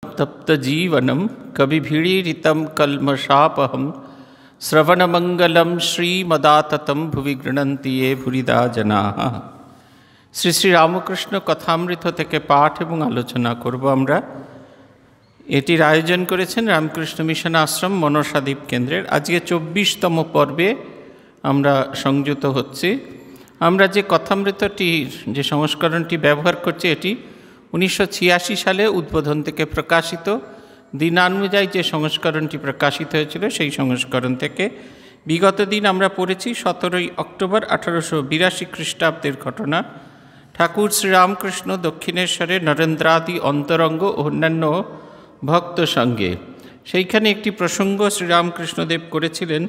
तप्तजीवनं कविभिरीडितं कल्मषापहं श्रवणमंगलं श्रीमदाततं भुवि गृह्णन्ति ये भूरिदा जनाः। শ্রী শ্রী রামকৃষ্ণ কথামৃত থেকে পাঠ এবং আলোচনা করব আমরা। এটির আয়োজন করেছেন রামকৃষ্ণ মিশন আশ্রম মনসাদ্বীপ কেন্দ্রের। আজকে 24তম পর্বে আমরা সংযুক্ত হচ্ছি। আমরা যে কথামৃতটির যে সংস্করণটি ব্যবহার করছি এটি 1986 সালে উদ্বোধন থেকে প্রকাশিত। দিনানুযায়ী যে সংস্করণটি প্রকাশিত হয়েছিল সেই সংস্করণ থেকে বিগত দিন আমরা পড়েছি 17 অক্টোবর 1882 খ্রিস্টাব্দের ঘটনা। ঠাকুর শ্রীরামকৃষ্ণ দক্ষিণেশ্বরে নরেন্দ্রাদি অন্তরঙ্গ ও অন্যান্য ভক্ত সঙ্গে সেইখানে একটি প্রসঙ্গ শ্রীরামকৃষ্ণদেব করেছিলেন।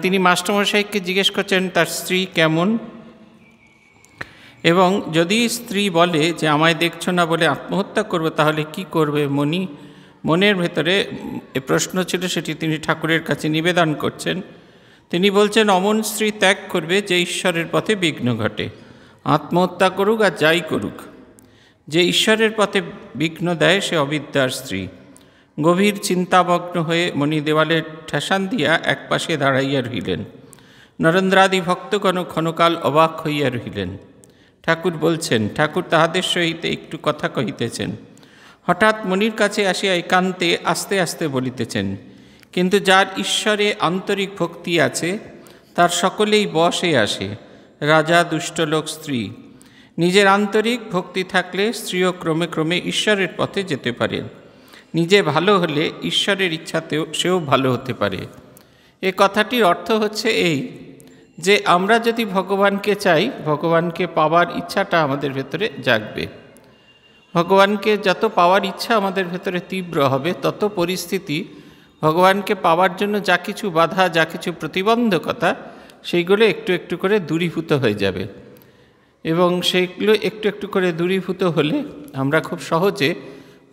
তিনি মাস্টারমশাইকে জিজ্ঞেস করছেন তার স্ত্রী কেমন, এবং যদি স্ত্রী বলে যে আমায় দেখছো না বলে আত্মহত্যা করবে তাহলে কি করবে মনের ভেতরে প্রশ্ন ছিল, সেটি তিনি ঠাকুরের কাছে নিবেদন করছেন। তিনি বলছেন অমন স্ত্রী ত্যাগ করবে যে ঈশ্বরের পথে বিঘ্ন ঘটে, আত্মহত্যা করুক আর যাই করুক। যে ঈশ্বরের পথে বিঘ্ন দেয় সে অবিদ্যার স্ত্রী। গভীর চিন্তামগ্ন হয়ে মণি দেওয়ালে ঠেসান দিয়া একপাশে দাঁড়াইয়া রহিলেন। নরেন্দ্রাদি ভক্তগণ ক্ষণকাল অবাক হইয়া রহিলেন। ঠাকুর বলছেন, ঠাকুর তাহাদের সহিত একটু কথা কহিতেছেন। হঠাৎ মনির কাছে আসিয়া একান্তে আস্তে আস্তে বলিতেছেন, কিন্তু যার ঈশ্বরে আন্তরিক ভক্তি আছে তার সকলেই বশে আসে, রাজা, দুষ্টলোক, স্ত্রী। নিজের আন্তরিক ভক্তি থাকলে স্ত্রীও ক্রমে ক্রমে ঈশ্বরের পথে যেতে পারেন। নিজে ভালো হলে ঈশ্বরের ইচ্ছাতেও সেও ভালো হতে পারে। এ কথাটির অর্থ হচ্ছে এই যে আমরা যদি ভগবানকে চাই, ভগবানকে পাওয়ার ইচ্ছাটা আমাদের ভেতরে জাগবে। ভগবানকে যত পাওয়ার ইচ্ছা আমাদের ভেতরে তীব্র হবে, তত পরিস্থিতি ভগবানকে পাওয়ার জন্য যা কিছু বাধা, যা কিছু প্রতিবন্ধকতা, সেইগুলো একটু একটু করে দূরীভূত হয়ে যাবে। এবং সেইগুলো একটু একটু করে দূরীভূত হলে আমরা খুব সহজে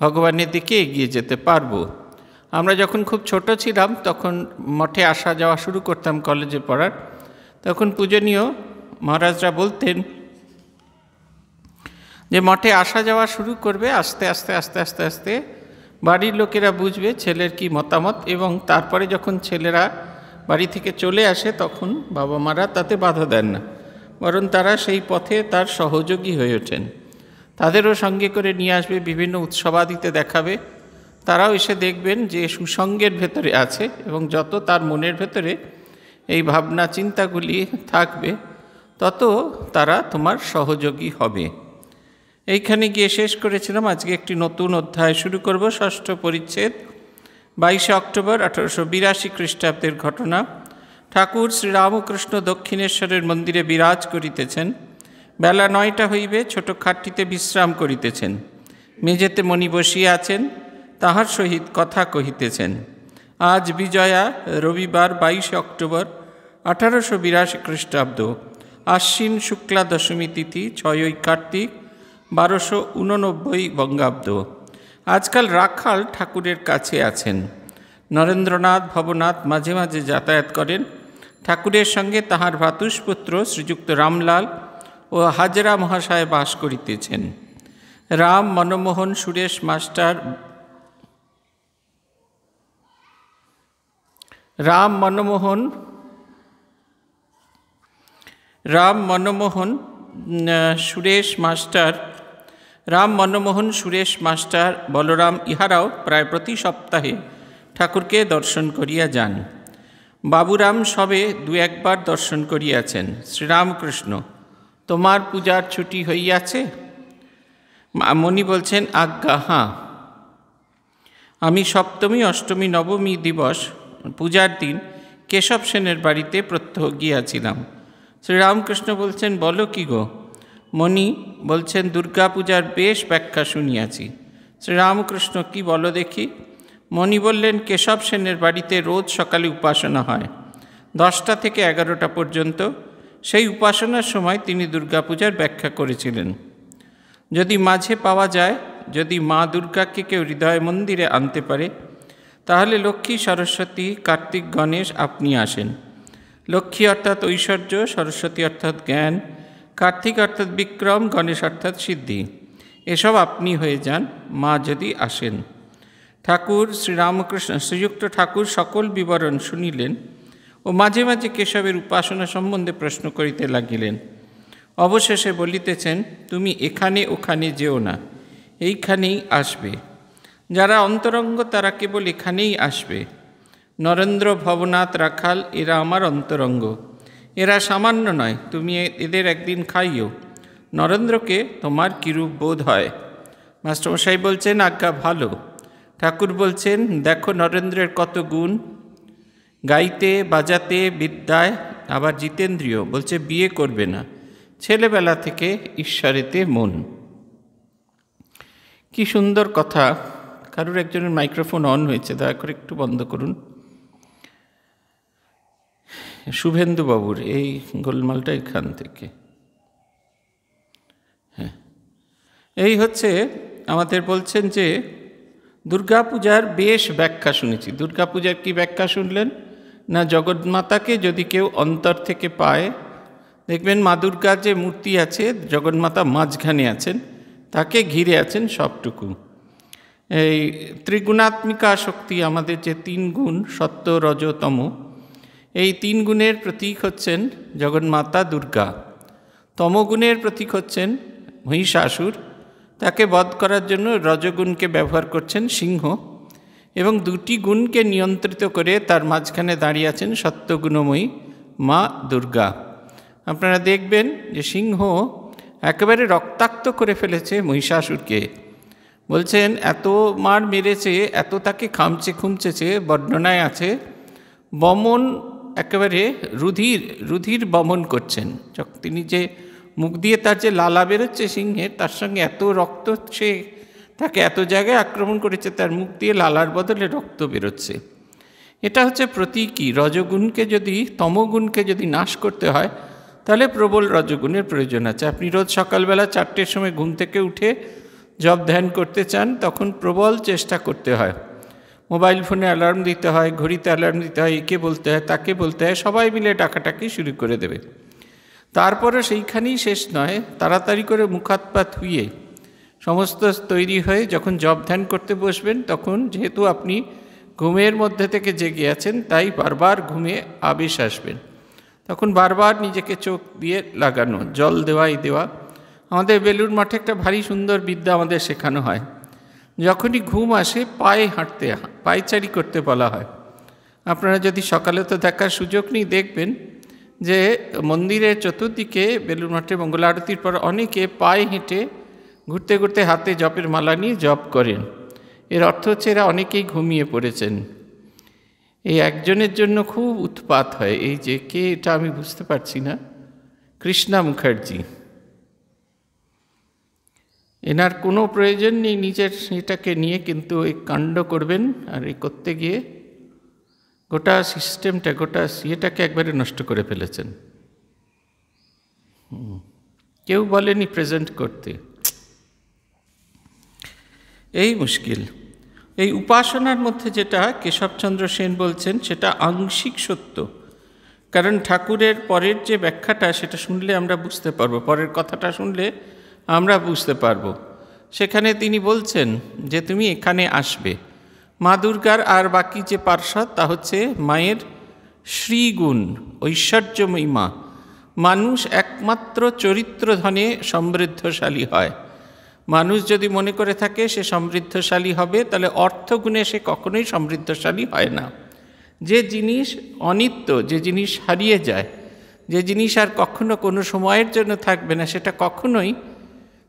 ভগবানের দিকে এগিয়ে যেতে পারবো। আমরা যখন খুব ছোট ছিলাম তখন মঠে আসা যাওয়া শুরু করতাম কলেজে পড়ার, তখন পূজনীয় মহারাজরা বলতেন যে মঠে আসা যাওয়া শুরু করবে, আস্তে আস্তে আস্তে আস্তে আস্তে বাড়ির লোকেরা বুঝবে ছেলের কি মতামত, এবং তারপরে যখন ছেলেরা বাড়ি থেকে চলে আসে তখন বাবা মারা তাতে বাধা দেন না, বরং তারা সেই পথে তার সহযোগী হয়ে ওঠেন। তাদেরও সঙ্গে করে নিয়ে আসবে, বিভিন্ন উৎসবাদিতে দেখাবে। তারাও এসে দেখবেন যে সুসঙ্গের ভেতরে আছে, এবং যত তার মনের ভেতরে এই ভাবনা চিন্তাগুলি থাকবে তত তারা তোমার সহযোগী হবে। এইখানে গিয়ে শেষ করেছিলাম। আজকে একটি নতুন অধ্যায় শুরু করব, 6ষ্ঠ পরিচ্ছেদ। 22 অক্টোবর 1882 খ্রিস্টাব্দের ঘটনা। ঠাকুর শ্রীরামকৃষ্ণ দক্ষিণেশ্বরের মন্দিরে বিরাজ করিতেছেন। বেলা 9টা হইবে। ছোট খাটটিতে বিশ্রাম করিতেছেন। মেঝেতে মণি বসিয়া আছেন, তাহার সহিত কথা কহিতেছেন। আজ বিজয়া, রবিবার 22 অক্টোবর 1882 খ্রিস্টাব্দ, আশ্বিন শুক্লা দশমী তিথি, 6ই কার্তিক 1289 বঙ্গাব্দ। আজকাল রাখাল ঠাকুরের কাছে আছেন। নরেন্দ্রনাথ ভবনাথ মাঝে মাঝে যাতায়াত করেন। ঠাকুরের সঙ্গে তাহার ভ্রাতুষ্পুত্র শ্রীযুক্ত রামলাল ও হাজরা মহাশয় বাস করিতেছেন। রাম মনমোহন সুরেশ মাস্টার রাম মনমোহন সুরেশ মাস্টার, বলরাম ইহারাও প্রায় প্রতি সপ্তাহে ঠাকুরকে দর্শন করিয়া যান। বাবুরাম সবে 2-1বার দর্শন করিয়াছেন। শ্রীরামকৃষ্ণ, তোমার পূজার ছুটি হইয়াছে? মণি বলছেন, আজ্ঞা হাঁ। আমি সপ্তমী, অষ্টমী, নবমী দিবস পূজার দিন কেশব সেনের বাড়িতে প্রত্যহ গিয়াছিলাম। শ্রীরামকৃষ্ণ বলছেন, বলো কি গো? মণি বলছেন, দুর্গা পূজার বেশ ব্যাখ্যা শুনিয়াছি। শ্রীরামকৃষ্ণ, কি বলো দেখি? মণি বললেন, কেশব সেনের বাড়িতে রোজ সকালে উপাসনা হয় 10টা থেকে 11টা পর্যন্ত। সেই উপাসনার সময় তিনি দুর্গাপূজার ব্যাখ্যা করেছিলেন। যদি মাঝে পাওয়া যায়, যদি মা দুর্গাকে কেউ হৃদয় মন্দিরে আনতে পারে, তাহলে লক্ষ্মী, সরস্বতী, কার্তিক, গণেশ আপনি আসেন। লক্ষ্মী অর্থাৎ ঐশ্বর্য, সরস্বতী অর্থাৎ জ্ঞান, কার্তিক অর্থাৎ বিক্রম, গণেশ অর্থাৎ সিদ্ধি। এসব আপনি হয়ে যান, মা যদি আসেন। ঠাকুর শ্রীরামকৃষ্ণ শ্রীযুক্ত ঠাকুর সকল বিবরণ শুনিলেন ও মাঝে মাঝে কেশবের উপাসনা সম্বন্ধে প্রশ্ন করিতে লাগিলেন। অবশেষে বলিতেছেন, তুমি এখানে ওখানে যেও না, এইখানেই আসবে। যারা অন্তরঙ্গ তারা কেবল এখানেই আসবে। নরেন্দ্র, ভবনাথ, রাখাল এরা আমার অন্তরঙ্গ, এরা সামান্য নয়, তুমি এদের একদিন খাইও। নরেন্দ্রকে তোমার কিরূপ বোধ হয়? মাস্টারমশাই বলছেন, আজ্ঞা ভালো। ঠাকুর বলছেন, দেখো নরেন্দ্রের কত গুণ, গাইতে বাজাতে বিদ্যায়, আবার জিতেন্দ্রীয়, বলছে বিয়ে করবে না, ছেলেবেলা থেকে ঈশ্বরেতে মন। কি সুন্দর কথা। কারুর একজনের মাইক্রোফোন অন হয়েছে, দয়া করে একটু বন্ধ করুন। শুভেন্দুবাবুর এই গোলমালটা এখান থেকে। হ্যাঁ, এই হচ্ছে আমাদের বলছেন যে দুর্গাপূজার বেশ ব্যাখ্যা শুনেছি। দুর্গাপূজার কি ব্যাখ্যা শুনলেন না? জগন্মাতাকে যদি কেউ অন্তর থেকে পায়, দেখবেন মা দুর্গার যে মূর্তি আছে, জগন্মাতা মাঝখানে আছেন, তাকে ঘিরে আছেন সবটুকু। এই ত্রিগুণাত্মিকা শক্তি, আমাদের যে তিন গুণ সত্য রজ তম, এই তিন গুণের প্রতীক হচ্ছেন জগন্মাতা দুর্গা। তমগুণের প্রতীক হচ্ছেন মহিষাসুর, তাকে বধ করার জন্য রজগুণকে ব্যবহার করছেন সিংহ, এবং দুটি গুণকে নিয়ন্ত্রিত করে তার মাঝখানে দাঁড়িয়ে আছেন সত্যগুণময়ী মা দুর্গা। আপনারা দেখবেন যে সিংহ একেবারে রক্তাক্ত করে ফেলেছে মহিষাসুরকে। বলছেন এত মার মেরেছে, এত তাকে খামচে খুমচেছে, বর্ণনায় আছে বমন, একেবারে রুধির বমন করছেন। তিনি যে মুখ দিয়ে তার যে লালা বেরোচ্ছে সিংহের, তার সঙ্গে এত রক্ত, সে তাকে এত জায়গায় আক্রমণ করেছে, তার মুখ দিয়ে লালার বদলে রক্ত বেরোচ্ছে। এটা হচ্ছে প্রতীকী। রজগুণকে যদি, তমগুণকে যদি নাশ করতে হয়, তাহলে প্রবল রজগুণের প্রয়োজন আছে। আপনি রোজ সকালবেলা 4টের সময় ঘুম থেকে উঠে জপ ধ্যান করতে চান, তখন প্রবল চেষ্টা করতে হয়। মোবাইল ফোনে অ্যালার্ম দিতে হয়, ঘড়িতে অ্যালার্ম দিতে হয়, একে বলতে হয়, তাকে বলতে হয়, সবাই মিলে ডাকাটাকি শুরু করে দেবে। তারপরে সেইখানেই শেষ নয়, তাড়াতাড়ি করে মুখাত পা ধুয়ে সমস্ত তৈরি হয়ে যখন জপ ধ্যান করতে বসবেন, তখন যেহেতু আপনি ঘুমের মধ্যে থেকে জেগে আছেন, তাই বারবার ঘুমে আবেশ আসবেন। তখন বারবার নিজেকে চোখ দিয়ে লাগানো, জল দেওয়া। আমাদের বেলুড় মঠে একটা ভারী সুন্দর বিদ্যা আমাদের শেখানো হয়। যখনই ঘুম আসে পায়ে হাঁটতে, পায়চারি করতে বলা হয়। আপনারা যদি সকালে তো দেখার সুযোগ নেই, দেখবেন যে মন্দিরের চতুর্দিকে বেলুড় মঠে মঙ্গল আরতির পর অনেকে পায়ে হেঁটে ঘুরতে ঘুরতে হাতে জপের মালা নিয়ে জপ করেন। এর অর্থ হচ্ছে এরা অনেকেই ঘুমিয়ে পড়েছেন। এই একজনের জন্য খুব উৎপাত হয়, এই যে কে এটা আমি বুঝতে পারছি না, কৃষ্ণা মুখার্জি। এনার কোনো প্রয়োজন নেই নিজের এটাকে নিয়ে, কিন্তু এই কাণ্ড করবেন, আর এই করতে গিয়ে গোটা সিস্টেমটা, গোটা ইয়েটাকে একবারে নষ্ট করে ফেলেছেন। কেউ বলেনি প্রেজেন্ট করতে, এই মুশকিল। এই উপাসনার মধ্যে যেটা কেশবচন্দ্র সেন বলছেন, সেটা আংশিক সত্য। কারণ ঠাকুরের পরের যে ব্যাখ্যাটা, সেটা শুনলে আমরা বুঝতে পারবো, পরের কথাটা শুনলে আমরা বুঝতে পারবো। সেখানে তিনি বলছেন যে তুমি এখানে আসবে। মা দুর্গার আর বাকি যে পার্শ্বদ, তা হচ্ছে মায়ের শ্রীগুণ, ঐশ্বর্যময়ী মা। মানুষ একমাত্র চরিত্রধনে সমৃদ্ধশালী হয়। মানুষ যদি মনে করে থাকে সে সমৃদ্ধশালী হবে, তাহলে অর্থগুণে সে কখনোই সমৃদ্ধশালী হয় না। যে জিনিস অনিত্য, যে জিনিস হারিয়ে যায়, যে জিনিস আর কখনো কোনো সময়ের জন্য থাকবে না, সেটা কখনোই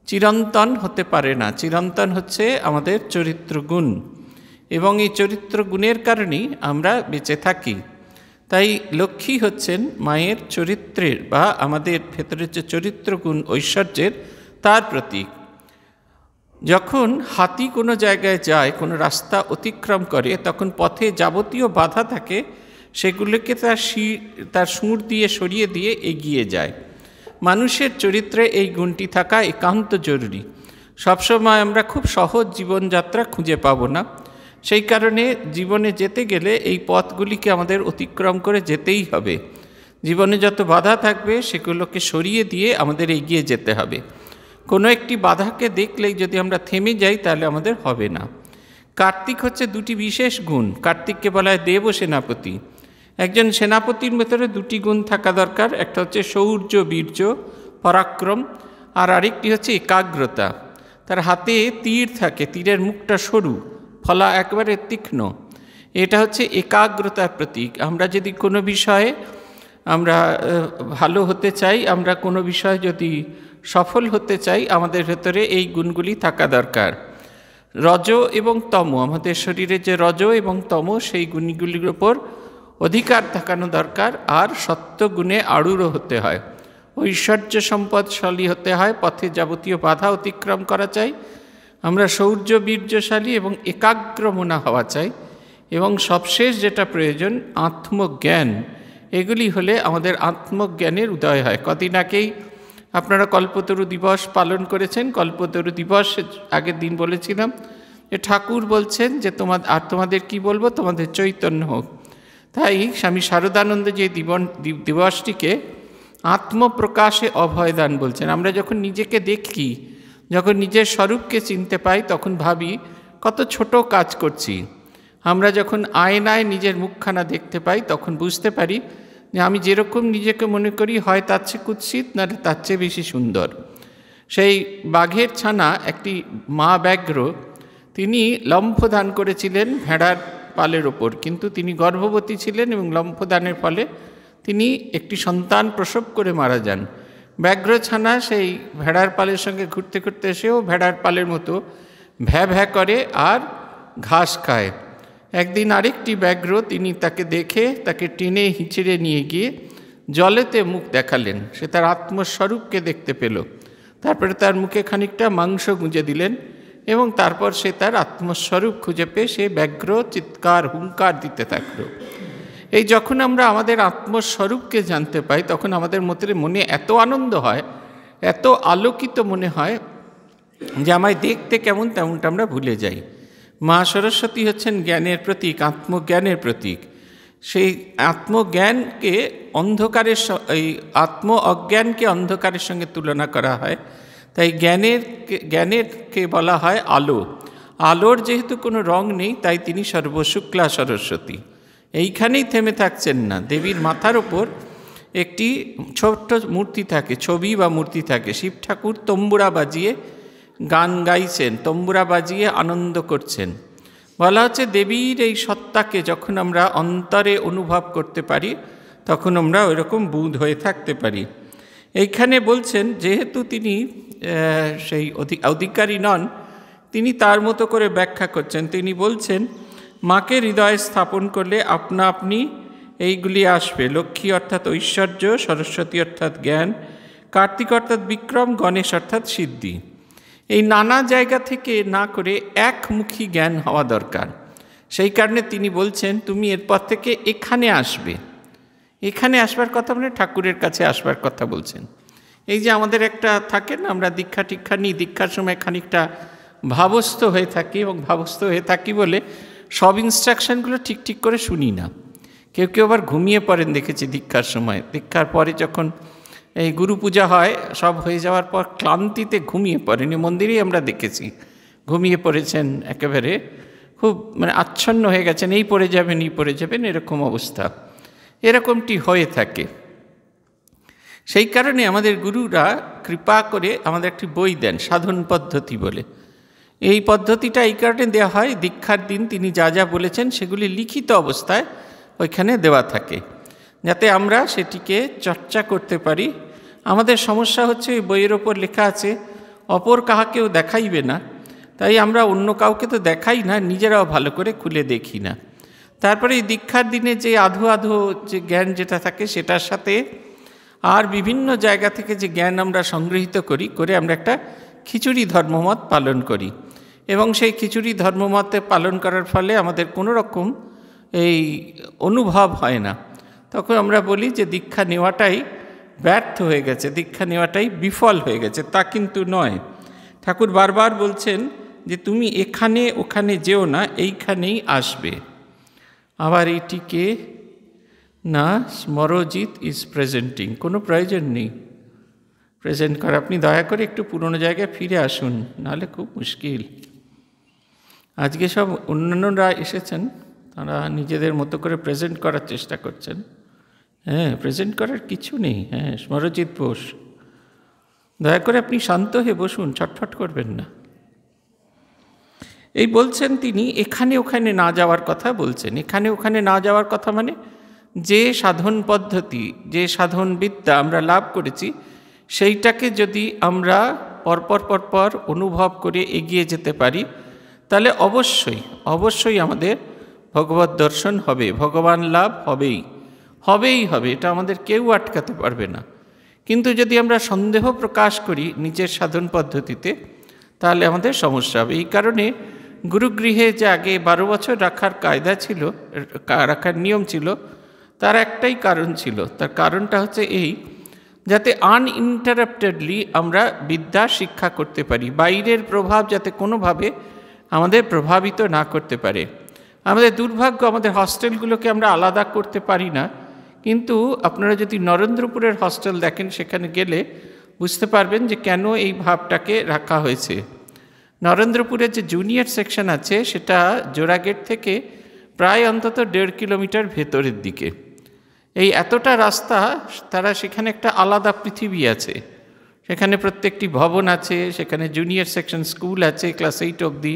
চিরন্তন হতে পারে না। চিরন্তন হচ্ছে আমাদের চরিত্রগুণ, এবং এই চরিত্রগুণের কারণেই আমরা বেঁচে থাকি। তাই লক্ষ্মী হচ্ছেন মায়ের চরিত্রের বা আমাদের ভেতরের যে চরিত্রগুণ, ঐশ্বর্যের, তার প্রতীক। যখন হাতি কোনো জায়গায় যায়, কোনো রাস্তা অতিক্রম করে, তখন পথে যাবতীয় বাধা থাকে, সেগুলোকে তার সুঁড় দিয়ে সরিয়ে দিয়ে এগিয়ে যায়। মানুষের চরিত্রে এই গুণটি থাকা একান্ত জরুরি। সবসময় আমরা খুব সহজ জীবনযাত্রা খুঁজে পাবো না, সেই কারণে জীবনে যেতে গেলে এই পথগুলিকে আমাদের অতিক্রম করে যেতেই হবে। জীবনে যত বাধা থাকবে সেগুলোকে সরিয়ে দিয়ে আমাদের এগিয়ে যেতে হবে। কোনো একটি বাধাকে দেখলেই যদি আমরা থেমে যাই তাহলে আমাদের হবে না। কার্তিক হচ্ছে দুটি বিশেষ গুণ। কার্তিককে বলা হয় দেব সেনাপতি। একজন সেনাপতির ভেতরে দুটি গুণ থাকা দরকার, একটা হচ্ছে শৌর্য বীর্য পরাক্রম, আর আরেকটি হচ্ছে একাগ্রতা। তার হাতে তীর থাকে, তীরের মুখটা সরু, ফলা একবারে তীক্ষ্ণ। এটা হচ্ছে একাগ্রতার প্রতীক। আমরা যদি কোনো বিষয়ে আমরা ভালো হতে চাই, আমরা কোনো বিষয়ে যদি সফল হতে চাই, আমাদের ভেতরে এই গুণগুলি থাকা দরকার। রজ এবং তম, আমাদের শরীরে যে রজ এবং তম সেই গুণগুলির ওপর অধিকার থাকানো দরকার। আর সত্য গুণে আড়ুরও হতে হয়, ঐশ্বর্য সম্পদশালী হতে হয়, পথে যাবতীয় বাধা অতিক্রম করা চাই। আমরা শৌর্য বীর্যশালী এবং একাগ্রমনা হওয়া চাই। এবং সবশেষ যেটা প্রয়োজন, আত্মজ্ঞান। এগুলি হলে আমাদের আত্মজ্ঞানের উদয় হয়। কদিন আগেই আপনারা কল্পতরু দিবস পালন করেছেন। কল্পতরু দিবস আগের দিন বলেছিলাম যে ঠাকুর বলছেন যে তোমাদের কি বলবো, তোমাদের চৈতন্য হোক। তাই স্বামী শারদানন্দ যে দিবসটিকে আত্মপ্রকাশে অভয়দান বলছেন। আমরা যখন নিজেকে দেখি, যখন নিজের স্বরূপকে চিনতে পাই, তখন ভাবি কত ছোট কাজ করছি। আমরা যখন আয়নায় নিজের মুখখানা দেখতে পাই, তখন বুঝতে পারি যে আমি যেরকম নিজেকে মনে করি হয় তার চেয়ে কুৎসিত, না তার চেয়ে বেশি সুন্দর। সেই বাঘের ছানা একটি মা ব্যাঘ্র, তিনি লম্ফদান করেছিলেন ভেড়ার পালের ওপর, কিন্তু তিনি গর্ভবতী ছিলেন এবং লম্ফদানের ফলে তিনি একটি সন্তান প্রসব করে মারা যান। ব্যাঘ্র ছানা সেই ভেড়ার পালের সঙ্গে ঘুরতে ঘুরতে এসেও ভেড়ার পালের মতো ভ্যা ভ্যা করে আর ঘাস খায়। একদিন আরেকটি ব্যাঘ্র, তিনি তাকে দেখে তাকে টেনে হিঁচড়ে নিয়ে গিয়ে জলেতে মুখ দেখালেন। সে তার আত্মস্বরূপকে দেখতে পেল। তারপরে তার মুখে খানিকটা মাংস গুঁজে দিলেন এবং তারপর সে তার আত্মস্বরূপ খুঁজে পেয়ে সে ব্যাঘ্র চিৎকার হুঙ্কার দিতে থাকল। এই যখন আমরা আমাদের আত্মস্বরূপকে জানতে পাই, তখন আমাদের মনে এত আনন্দ হয়, এত আলোকিত মনে হয় যে আমায় দেখতে কেমন তেমনটা আমরা ভুলে যাই। মা সরস্বতী হচ্ছেন জ্ঞানের প্রতীক, আত্মজ্ঞানের প্রতীক। সেই আত্মজ্ঞানকে আত্ম অজ্ঞানকে অন্ধকারের সঙ্গে তুলনা করা হয়। তাই জ্ঞানেরকে বলা হয় আলো। আলোর যেহেতু কোনো রং নেই, তাই তিনি সর্বশুক্লা সরস্বতী। এইখানেই থেমে থাকছেন না। দেবীর মাথার ওপর একটি ছোট্ট মূর্তি থাকে, ছবি বা মূর্তি থাকে। শিব ঠাকুর তম্বুরা বাজিয়ে গান গাইছেন, তম্বুরা বাজিয়ে আনন্দ করছেন। বলা হচ্ছে দেবীর এই সত্তাকে যখন আমরা অন্তরে অনুভব করতে পারি, তখন আমরা ওইরকম বুঁদ হয়ে থাকতে পারি। এইখানে বলছেন যেহেতু তিনি সেই অধিকারী নন, তিনি তার মতো করে ব্যাখ্যা করছেন। তিনি বলছেন মাকে হৃদয়ে স্থাপন করলে আপনা আপনি এইগুলি আসবে। লক্ষ্মী অর্থাৎ ঐশ্বর্য, সরস্বতী অর্থাৎ জ্ঞান, কার্তিক অর্থাৎ বিক্রম, গণেশ অর্থাৎ সিদ্ধি। এই নানা জায়গা থেকে না করে একমুখী জ্ঞান হওয়া দরকার। সেই কারণে তিনি বলছেন তুমি এরপর থেকে এখানে আসবে। এখানে আসবার কথা মানে ঠাকুরের কাছে আসবার কথা বলছেন। এই যে আমাদের একটা থাকে না, আমরা দীক্ষা টিক্ষা নিই, দীক্ষার সময় খানিকটা ভাবস্থ হয়ে থাকি, এবং ভাবস্থ হয়ে থাকি বলে সব ইনস্ট্রাকশনগুলো ঠিক করে শুনি না। কেউ আবার ঘুমিয়ে পড়েন দেখেছি দীক্ষার সময়। দীক্ষার পরে যখন এই গুরু পূজা হয়, সব হয়ে যাওয়ার পর ক্লান্তিতে ঘুমিয়ে পড়েন। মন্দিরেই আমরা দেখেছি ঘুমিয়ে পড়েছেন, একেবারে খুব আচ্ছন্ন হয়ে গেছেন, এই পড়ে যাবেন এরকম অবস্থা, এরকমটি হয়ে থাকে। সেই কারণে আমাদের গুরুরা কৃপা করে আমাদের একটি বই দেন, সাধন পদ্ধতি বলে। এই পদ্ধতিটা এই কারণে দেওয়া হয়, দীক্ষার দিন তিনি যা যা বলেছেন সেগুলি লিখিত অবস্থায় ওইখানে দেওয়া থাকে, যাতে আমরা সেটিকে চর্চা করতে পারি। আমাদের সমস্যা হচ্ছে ওই বইয়ের ওপর লেখা আছে অপর কাহাকেও দেখাইবে না, তাই আমরা অন্য কাউকে তো দেখাই না, নিজেরাও ভালো করে খুলে দেখি না। তারপরে এই দীক্ষার দিনে যে আধো যে জ্ঞান যেটা থাকে সেটার সাথে আর বিভিন্ন জায়গা থেকে যে জ্ঞান আমরা সংগৃহীত করে আমরা একটা খিচুড়ি ধর্মমত পালন করি, এবং সেই খিচুড়ি ধর্মমতে পালন করার ফলে আমাদের কোনো রকম এই অনুভব হয় না। তখন আমরা বলি যে দীক্ষা নেওয়াটাই ব্যর্থ হয়ে গেছে, দীক্ষা নেওয়াটাই বিফল হয়ে গেছে। তা কিন্তু নয়। ঠাকুর বারবার বলছেন যে তুমি এখানে ওখানে যেও না, এইখানেই আসবে। আবার এইটিকে না স্মরজিৎ ইজ প্রেজেন্টিং, কোনো প্রয়োজন নেই। প্রেজেন্ট করা। আপনি দয়া করে একটু পুরনো জায়গায় ফিরে আসুন, নাহলে খুব মুশকিল। আজকে সব অন্যান্যরা এসেছেন, তারা নিজেদের মতো করে প্রেজেন্ট করার চেষ্টা করছেন। হ্যাঁ, প্রেজেন্ট করার কিছু নেই। হ্যাঁ, স্মরজিৎ বোস, দয়া করে আপনি শান্ত হয়ে বসুন, ছটফট করবেন না। এই বলছেন তিনি এখানে ওখানে না যাওয়ার কথা বলছেন। এখানে ওখানে না যাওয়ার কথা মানে যে সাধন পদ্ধতি, যে সাধন বিদ্যা আমরা লাভ করেছি, সেইটাকে যদি আমরা পরপর অনুভব করে এগিয়ে যেতে পারি, তাহলে অবশ্যই আমাদের ভগবত দর্শন হবে, ভগবান লাভ হবেই হবে। এটা আমাদের কেউ আটকাতে পারবে না। কিন্তু যদি আমরা সন্দেহ প্রকাশ করি নিজের সাধন পদ্ধতিতে, তাহলে আমাদের সমস্যা হবে। এই কারণে গুরুগৃহে যে আগে 12 বছর রাখার কায়দা ছিল, রাখার নিয়ম ছিল, তার একটাই কারণ ছিল। তার কারণটা হচ্ছে এই, যাতে আনইন্টারাপ্টেডলি আমরা বিদ্যা শিক্ষা করতে পারি, বাইরের প্রভাব যাতে কোনোভাবে আমাদের প্রভাবিত না করতে পারে। আমাদের দুর্ভাগ্য, আমাদের হস্টেলগুলোকে আমরা আলাদা করতে পারি না। কিন্তু আপনারা যদি নরেন্দ্রপুরের হস্টেল দেখেন, সেখানে গেলে বুঝতে পারবেন যে কেন এই ভাবটাকে রাখা হয়েছে। নরেন্দ্রপুরের যে জুনিয়র সেকশন আছে, সেটা জোড়াগেট থেকে প্রায় অন্তত 1.5 কিলোমিটার ভেতরের দিকে। এই এতটা রাস্তা, তারা সেখানে একটা আলাদা পৃথিবী আছে। সেখানে প্রত্যেকটি ভবন আছে, সেখানে জুনিয়র সেকশন স্কুল আছে ক্লাস 8 অবধি,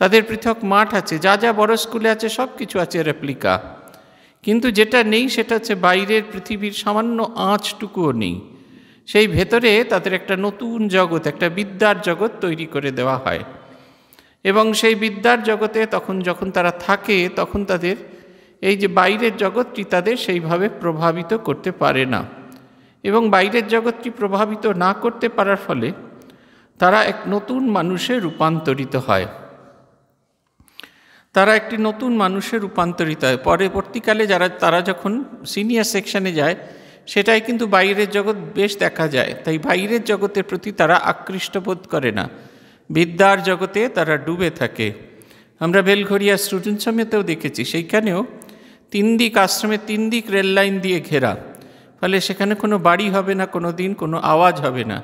তাদের পৃথক মাঠ আছে, যা যা বড় স্কুলে আছে সব কিছু আছে রেপ্লিকা। কিন্তু যেটা নেই সেটা হচ্ছে বাইরের পৃথিবীর সামান্য আঁচটুকুও নেই। সেই ভেতরে তাদের একটা নতুন জগৎ, একটা বিদ্যার জগৎ তৈরি করে দেওয়া হয়। এবং সেই বিদ্যার জগতে যখন তারা থাকে, তখন তাদের এই যে বাইরের জগৎটি তাদের সেইভাবে প্রভাবিত করতে পারে না। এবং বাইরের জগৎটি প্রভাবিত না করতে পারার ফলে তারা এক নতুন মানুষে রূপান্তরিত হয়। তারা একটি নতুন মানুষে রূপান্তরিত হয়। পরবর্তীকালে তারা যখন সিনিয়র সেকশনে যায়, সেটাই কিন্তু বাইরের জগৎ বেশ দেখা যায়। তাই বাইরের জগতের প্রতি তারা আকৃষ্ট বোধ করে না, বিদ্যার জগতে তারা ডুবে থাকে। আমরা বেলঘরিয়া স্টুডেন্ট সমিতিতেও দেখেছি, সেইখানেও 3 দিক আশ্রমে 3 দিক রেল লাইন দিয়ে ঘেরা, ফলে সেখানে কোনো বাড়ি হবে না, কোনো দিন কোনো আওয়াজ হবে না।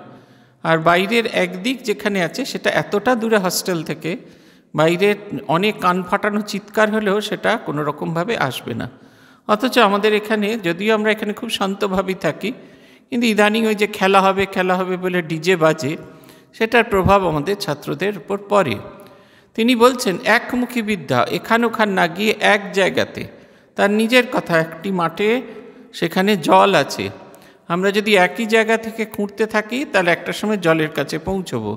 আর বাইরের একদিক যেখানে আছে, সেটা এতটা দূরে হস্টেল থেকে, বাইরে অনেক কান ফাটানো চিৎকার হলেও সেটা কোনো রকমভাবে আসবে না। অথচ আমাদের এখানে, যদিও আমরা এখানে খুব শান্তভাবেই থাকি, কিন্তু ইদানিং ওই যে খেলা হবে বলে ডিজে বাজে, সেটার প্রভাব আমাদের ছাত্রদের উপর পড়ে। তিনি বলছেন একমুখী বিদ্যা, এখান ওখান না গিয়ে এক জায়গাতে, তার নিজের কথা, একটি মাঠে সেখানে জল আছে। আমরা যদি একই জায়গা থেকে খুঁড়তে থাকি, তাহলে একটা সময় জলের কাছে পৌঁছবো।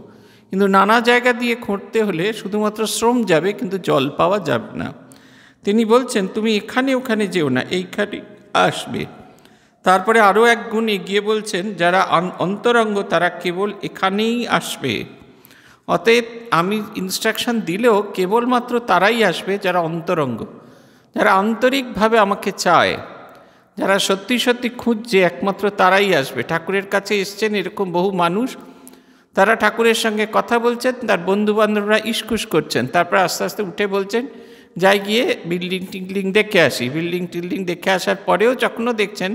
কিন্তু নানা জায়গা দিয়ে খুঁড়তে হলে শুধুমাত্র শ্রম যাবে, কিন্তু জল পাওয়া যাবে না। তিনি বলছেন তুমি এখানে ওখানে যেও না, এইখানে আসবে। তারপরে আরও এক গুণ এগিয়ে বলছেন, যারা অন্তরঙ্গ তারা কেবল এখানেই আসবে। অতএব আমি ইনস্ট্রাকশন দিলেও কেবলমাত্র তারাই আসবে যারা অন্তরঙ্গ, যারা আন্তরিকভাবে আমাকে চায়, যারা সত্যি সত্যি খুঁজছে, একমাত্র তারাই আসবে। ঠাকুরের কাছে এসছেন এরকম বহু মানুষ, তারা ঠাকুরের সঙ্গে কথা বলছেন, তার বন্ধুবান্ধবরা ইস্কুস করছেন, তারপর আস্তে আস্তে উঠে বলছেন যাই গিয়ে বিল্ডিং টিল্ডিং দেখে আসি। বিল্ডিং টিল্ডিং দেখে আসার পরেও যখনও দেখছেন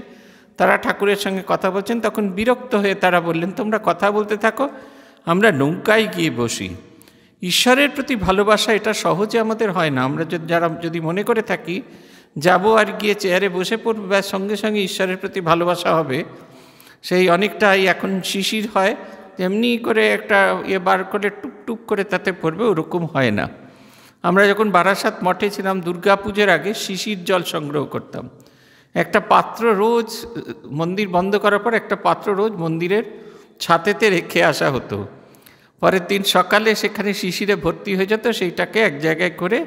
তারা ঠাকুরের সঙ্গে কথা বলছেন, তখন বিরক্ত হয়ে তারা বললেন তোমরা কথা বলতে থাকো, আমরা নৌকায় গিয়ে বসি। ঈশ্বরের প্রতি ভালোবাসা এটা সহজে আমাদের হয় না। আমরা যদি মনে করে থাকি যাব আর গিয়ে চেয়ারে বসে পড়বো, ব্যাস সঙ্গে সঙ্গে ঈশ্বরের প্রতি ভালোবাসা হবে, সেই অনেকটাই এখন শিশির হয়, যেমনি করে একটা বার করে টুকটুক করে তাতে পড়বে, ওরকম হয় না। আমরা যখন বারাসাত মঠে ছিলাম, দুর্গা পুজোর আগে শিশির জল সংগ্রহ করতাম। একটা পাত্র রোজ, মন্দির বন্ধ করার পর একটা পাত্র রোজ মন্দিরের ছাতেতে রেখে আসা হতো। পরের দিন সকালে সেখানে শিশিরে ভর্তি হয়ে যেত, সেইটাকে এক জায়গায় করে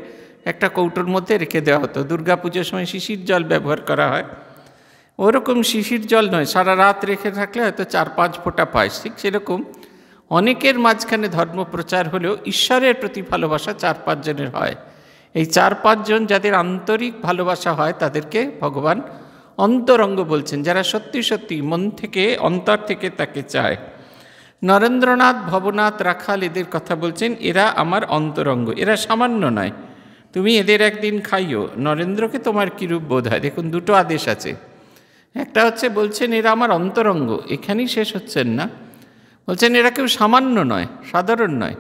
একটা কৌটোর মধ্যে রেখে দেওয়া হতো। দুর্গা পুজোর সময় শিশির জল ব্যবহার করা হয়। ওরকম শিশির জল নয়, সারা রাত রেখে থাকলে হয়তো 4-5 ফোঁটা পায়। ঠিক সেরকম অনেকের মাঝখানে ধর্ম প্রচার হলেও ঈশ্বরের প্রতি ভালোবাসা 4-5 জনের হয়। এই 4-5 জন যাদের আন্তরিক ভালোবাসা হয়, তাদেরকে ভগবান অন্তরঙ্গ বলছেন, যারা সত্যি সত্যি মন থেকে, অন্তর থেকে তাকে চায়। নরেন্দ্রনাথ, ভবনাথ, রাখাল এদের কথা বলছেন, এরা আমার অন্তরঙ্গ, এরা সামান্য নয়। তুমি এদের একদিন খাইও। নরেন্দ্রকে তোমার কীরূপ বোধ হয়? দেখুন, দুটো আদেশ আছে। একটা হচ্ছে বলছেন এরা আমার অন্তরঙ্গ, এখানেই শেষ হচ্ছেন না, বলছেন এরা কেউ সামান্য নয়, সাধারণ নয়।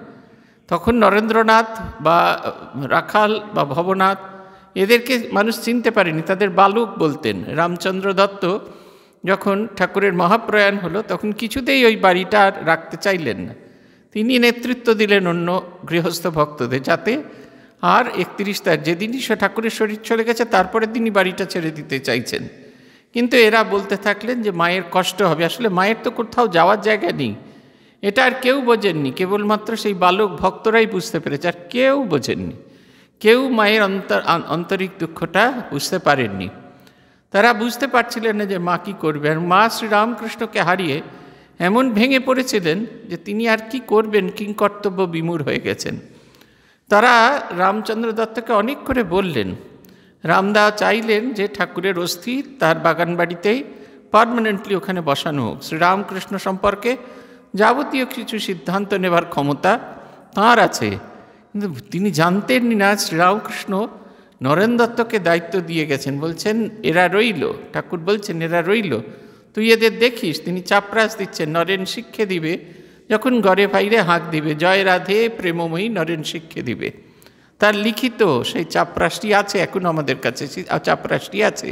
তখন নরেন্দ্রনাথ বা রাখাল বা ভবনাথ এদেরকে মানুষ চিনতে পারেনি, তাদের বালক বলতেন। রামচন্দ্র দত্ত যখন ঠাকুরের মহাপ্রয়াণ হলো তখন কিছুতেই ওই বাড়িটা আর রাখতে চাইলেন না। তিনি নেতৃত্ব দিলেন অন্য গৃহস্থ ভক্তদের, যাতে আর 31 তারিখ যেদিনই ঠাকুরের শরীর চলে গেছে তারপরের দিনই বাড়িটা ছেড়ে দিতে চাইছেন। কিন্তু এরা বলতে থাকলেন যে মায়ের কষ্ট হবে। আসলে মায়ের তো কোথাও যাওয়ার জায়গা নেই, এটা আর কেউ বোঝেননি, কেবলমাত্র সেই বালক ভক্তরাই বুঝতে পেরেছে, আর কেউ বোঝেননি। কেউ মায়ের আন্তরিক দুঃখটা বুঝতে পারেননি। তারা বুঝতে পারছিলেন না যে মা কী করবে। আর মা শ্রীরামকৃষ্ণকে হারিয়ে এমন ভেঙে পড়েছিলেন যে তিনি আর কি করবেন, কিংকর্তব্য বিমূঢ় হয়ে গেছেন। তারা রামচন্দ্র দত্তকে অনেক করে বললেন। রামদা চাইলেন যে ঠাকুরের অস্থি তার বাগান বাড়িতেই পার্মানেন্টলি ওখানে বসানো হোক। শ্রীরামকৃষ্ণ সম্পর্কে যাবতীয় কিছু সিদ্ধান্ত নেবার ক্ষমতা তাঁর আছে, কিন্তু তিনি জানতেনই না শ্রীরামকৃষ্ণ নরেন দত্তকে দায়িত্ব দিয়ে গেছেন। বলছেন এরা রইল, ঠাকুর বলছেন এরা রইল, তুই এদের দেখিস। তিনি চাপরাস দিচ্ছেন, নরেন শিক্ষে দিবে, যখন ঘরে বাইরে হাঁক দিবে, জয় রাধে প্রেমময়ী নরেন শিক্ষে দিবে। তার লিখিত সেই চাপরাসটি আছে, এখন আমাদের কাছে চাপরাসটি আছে।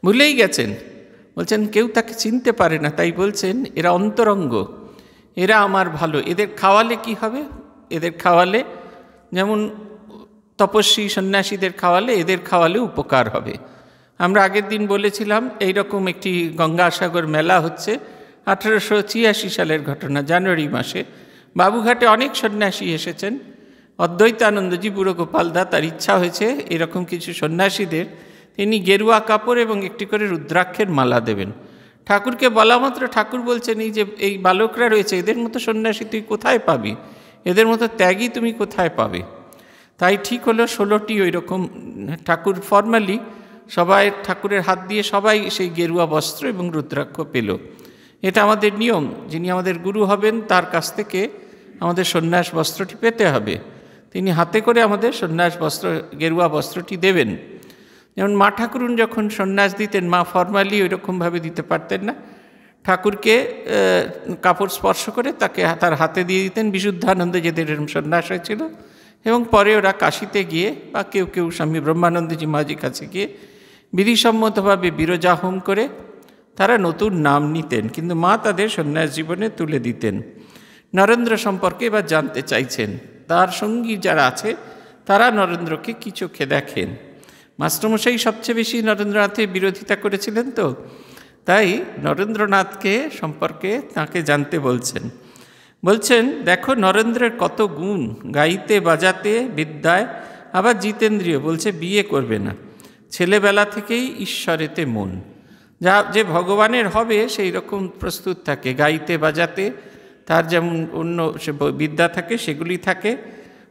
ভুলেই গেছেন, বলছেন কেউ তাকে চিনতে পারে না, তাই বলছেন এরা অন্তরঙ্গ, এরা আমার ভালো। এদের খাওয়ালে কি হবে? এদের খাওয়ালে যেমন তপস্বী সন্ন্যাসীদের খাওয়ালে, এদের খাওয়ালে উপকার হবে। আমরা আগের দিন বলেছিলাম এইরকম একটি গঙ্গাসাগর মেলা হচ্ছে, 1886 সালের ঘটনা, জানুয়ারি মাসে। বাবুঘাটে অনেক সন্ন্যাসী এসেছেন। অদ্বৈতানন্দজি বুড়ো গোপালদা তার ইচ্ছা হয়েছে এরকম কিছু সন্ন্যাসীদের তিনি গেরুয়া কাপড় এবং একটি করে রুদ্রাক্ষের মালা দেবেন। ঠাকুরকে বলা মাত্র ঠাকুর বলছেন এই যে এই বালকরা রয়েছে, এদের মতো সন্ন্যাসী তুই কোথায় পাবি, এদের মতো ত্যাগী তুমি কোথায় পাবে? তাই ঠিক হলো 16টি ওই রকম ঠাকুর ফর্মালি সবাই ঠাকুরের হাত দিয়ে সবাই সেই গেরুয়া বস্ত্র এবং রুদ্রাক্ষ পেল। এটা আমাদের নিয়ম, যিনি আমাদের গুরু হবেন তার কাছ থেকে আমাদের সন্ন্যাস বস্ত্রটি পেতে হবে। তিনি হাতে করে আমাদের সন্ন্যাস বস্ত্র গেরুয়া বস্ত্রটি দেবেন। যেমন মা ঠাকুরুন যখন সন্ন্যাস দিতেন, মা ফর্মালি ওইরকমভাবে দিতে পারতেন না, ঠাকুরকে কাপড় স্পর্শ করে তাকে তার হাতে দিয়ে দিতেন। বিশুদ্ধানন্দ যেদের সন্ন্যাস হয়েছিল, এবং পরে ওরা কাশিতে গিয়ে বা কেউ কেউ স্বামী ব্রহ্মানন্দজি মাঝির কাছে গিয়ে বিধিসম্মতভাবে বিরজা হোম করে তারা নতুন নাম নিতেন, কিন্তু মা তাদের সন্ন্যাস জীবনে তুলে দিতেন। নরেন্দ্র সম্পর্কে এবার জানতে চাইছেন, তার সঙ্গী যারা আছে তারা নরেন্দ্রকে কি চোখে দেখেন। মাস্টারমশাই সবচেয়ে বেশি নরেন্দ্রনাথের বিরোধিতা করেছিলেন, তো তাই নরেন্দ্রনাথকে সম্পর্কে তাকে জানতে বলছেন। বলছেন দেখো নরেন্দ্রের কত গুণ, গাইতে বাজাতে বিদ্যায়, আবার জিতেন্দ্রিয়, বলছে বিয়ে করবে না, ছেলেবেলা থেকেই ঈশ্বরেতে মন, যা যে ভগবানের হবে সেই রকম প্রস্তুত থাকে। গাইতে বাজাতে তার যেমন অন্য বিদ্যা থাকে সেগুলি থাকে,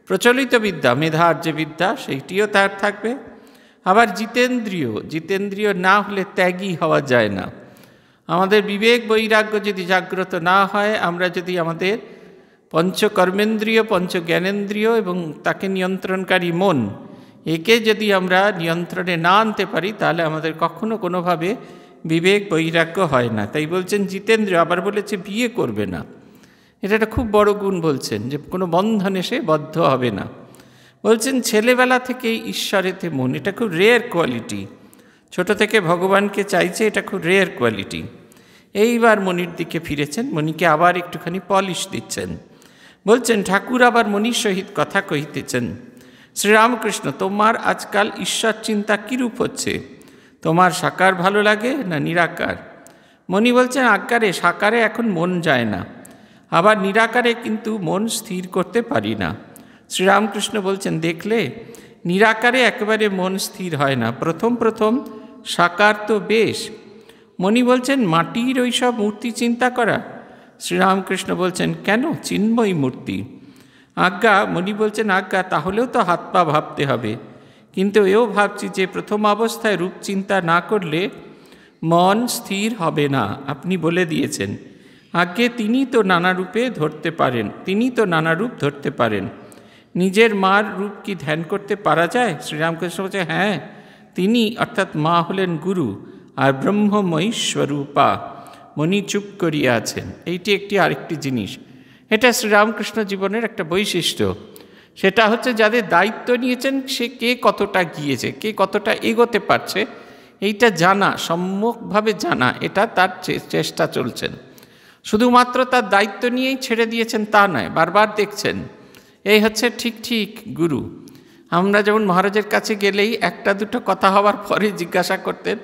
প্রচলিত বিদ্যা মেধার যে বিদ্যা সেইটিও তার থাকবে। আবার জিতেন্দ্রিয় না হলে ত্যাগী হওয়া যায় না। আমাদের বিবেক বৈরাগ্য যদি জাগ্রত না হয়, আমরা যদি আমাদের পঞ্চকর্মেন্দ্রিয় পঞ্চজ্ঞানেন্দ্রিয় এবং তাকে নিয়ন্ত্রণকারী মন, একে যদি আমরা নিয়ন্ত্রণে না আনতে পারি, তাহলে আমাদের কখনো কোনোভাবে বিবেক বৈরাগ্য হয় না। তাই বলছেন জিতেন্দ্রিয়, আবার বলেছে বিয়ে করবে না। এটা একটা খুব বড় গুণ বলছেন, যে কোনো বন্ধনে সে বদ্ধ হবে না। বলছেন ছেলেবেলা থেকেই ঈশ্বরেতে মন, এটা খুব রেয়ার কোয়ালিটি। ছোট থেকে ভগবানকে চাইছে, এটা খুব রেয়ার কোয়ালিটি। এইবার মনির দিকে ফিরেছেন, মণিকে আবার একটুখানি পলিশ দিচ্ছেন। বলছেন ঠাকুর আবার মনির সহিত কথা কহিতেছেন, শ্রীরামকৃষ্ণ তোমার আজকাল ঈশ্বর চিন্তা কীরূপ হচ্ছে? তোমার সাকার ভালো লাগে না নিরাকার? মণি বলছেন আজ্ঞারে সাকারে এখন মন যায় না, আবার নিরাকারে কিন্তু মন স্থির করতে পারি না। শ্রীরামকৃষ্ণ বলছেন দেখলে নিরাকারে একেবারে মন স্থির হয় না, প্রথম প্রথম সাকার তো বেশ। মণি বলছেন মাটির ওই সব মূর্তি চিন্তা করা? শ্রীরামকৃষ্ণ বলছেন কেন, চিন্ময়ী মূর্তি। আজ্ঞা, মণি বলছেন আজ্ঞা, তাহলেও তো হাত পা ভাবতে হবে, কিন্তু এও ভাবছি যে প্রথম অবস্থায় রূপ চিন্তা না করলে মন স্থির হবে না। আপনি বলে দিয়েছেন। আজ্ঞে তিনি তো নানা রূপে ধরতে পারেন, তিনি তো নানা রূপ ধরতে পারেন। নিজের মার রূপ কি ধ্যান করতে পারা যায়? শ্রীরামকৃষ্ণ বলছে হ্যাঁ, তিনি অর্থাৎ মা হলেন গুরু আর ব্রহ্মময়ী স্বরূপা। মণি চুপ করিয়া আছেন। এইটি একটি আরেকটি জিনিস, এটা শ্রীরামকৃষ্ণ জীবনের একটা বৈশিষ্ট্য। সেটা হচ্ছে যাদের দায়িত্ব নিয়েছেন সে কে কতটা গিয়েছে, কে কতটা এগোতে পারছে, এইটা জানা, সম্যকভাবে জানা, এটা তার চেষ্টা চলছেন। শুধুমাত্র তার দায়িত্ব নিয়েই ছেড়ে দিয়েছেন তা নয়, বারবার দেখছেন। এই হচ্ছে ঠিক ঠিক গুরু। আমরা যেমন মহারাজের কাছে গেলেই একটা দুটো কথা হওয়ার পরে জিজ্ঞাসা করতেন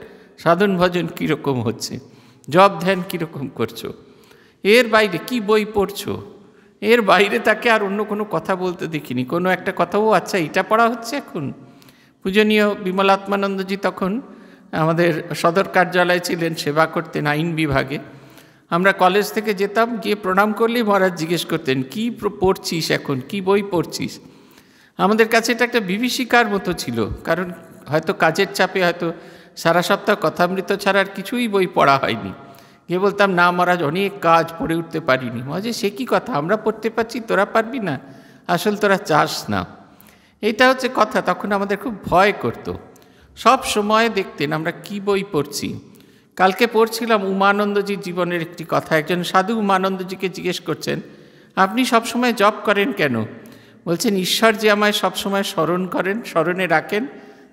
সাধন ভজন কীরকম হচ্ছে, জপ ধ্যান কীরকম করছো, এর বাইরে কি বই পড়ছো, এর বাইরে তাকে আর অন্য কোনো কথা বলতে দেখিনি। কোনো একটা কথাও আচ্ছা এটা পড়া হচ্ছে এখন। পূজনীয় বিমলাত্মানন্দজি তখন আমাদের সদর কার্যালয়ে ছিলেন, সেবা করতেন আইন বিভাগে। আমরা কলেজ থেকে যেতাম, গিয়ে প্রণাম করলেই মহারাজ জিজ্ঞেস করতেন কী পড়ছিস এখন, কি বই পড়ছিস। আমাদের কাছে এটা একটা বিভীষিকার মতো ছিল, কারণ হয়তো কাজের চাপে হয়তো সারা সপ্তাহ কথামৃত ছাড়া আর কিছুই বই পড়া হয়নি। গিয়ে বলতাম না মহারাজ অনেক কাজ পড়ে উঠতে পারিনি। মহারাজ সে কী কথা, আমরা পড়তে পারছি তোরা পারবি না, আসল তোরা চাস না। এইটা হচ্ছে কথা। তখন আমাদের খুব ভয় করতো, সব সময় দেখতেন আমরা কি বই পড়ছি। কালকে পড়ছিলাম উমানন্দজির জীবনের একটি কথা। একজন সাধু উমানন্দজিকে জিজ্ঞেস করছেন আপনি সবসময় জপ করেন কেন? বলছেন ঈশ্বর যে আমায় সবসময় স্মরণ করেন, স্মরণে রাখেন,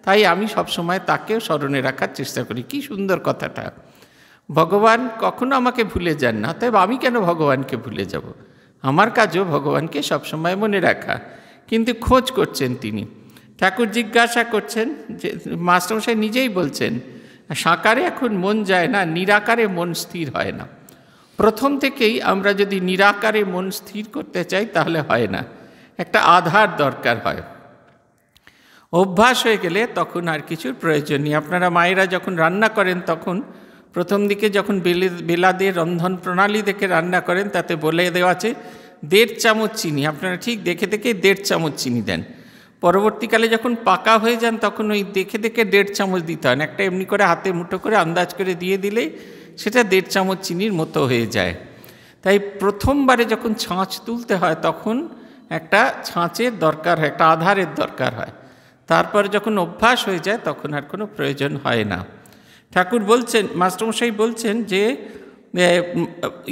তাই আমি সবসময় তাকেও স্মরণে রাখার চেষ্টা করি। কি সুন্দর কথাটা। ভগবান কখনো আমাকে ভুলে যান না, তাই আমি কেন ভগবানকে ভুলে যাব? আমার কাজও ভগবানকে সবসময় মনে রাখা। কিন্তু খোঁজ করছেন তিনি। ঠাকুর জিজ্ঞাসা করছেন যে মাস্টারমশাই নিজেই বলছেন সাকারে এখন মন যায় না, নিরাকারে মন স্থির হয় না। প্রথম থেকেই আমরা যদি নিরাকারে মন স্থির করতে চাই তাহলে হয় না, একটা আধার দরকার হয়। অভ্যাস হয়ে গেলে তখন আর কিছুর প্রয়োজন নেই। আপনারা মায়েরা যখন রান্না করেন তখন প্রথম দিকে যখন বেলাদের রন্ধন প্রণালী দেখে রান্না করেন তাতে বলে দেওয়া আছে 1.5 চামচ চিনি। আপনারা ঠিক দেখে দেখে 1.5 চামচ চিনি দেন। পরবর্তীকালে যখন পাকা হয়ে যান তখন ওই দেখে দেখে 1.5 চামচ দিতে হয় না, একটা এমনি করে হাতে মুঠো করে আন্দাজ করে দিয়ে দিলেই সেটা 1.5 চামচ চিনির মতো হয়ে যায়। তাই প্রথমবারে যখন ছাঁচ তুলতে হয় তখন একটা ছাঁচের দরকার হয়, একটা আধারের দরকার হয়। তারপর যখন অভ্যাস হয়ে যায় তখন আর কোনো প্রয়োজন হয় না। ঠাকুর বলছেন, মাস্টারমশাই বলছেন যে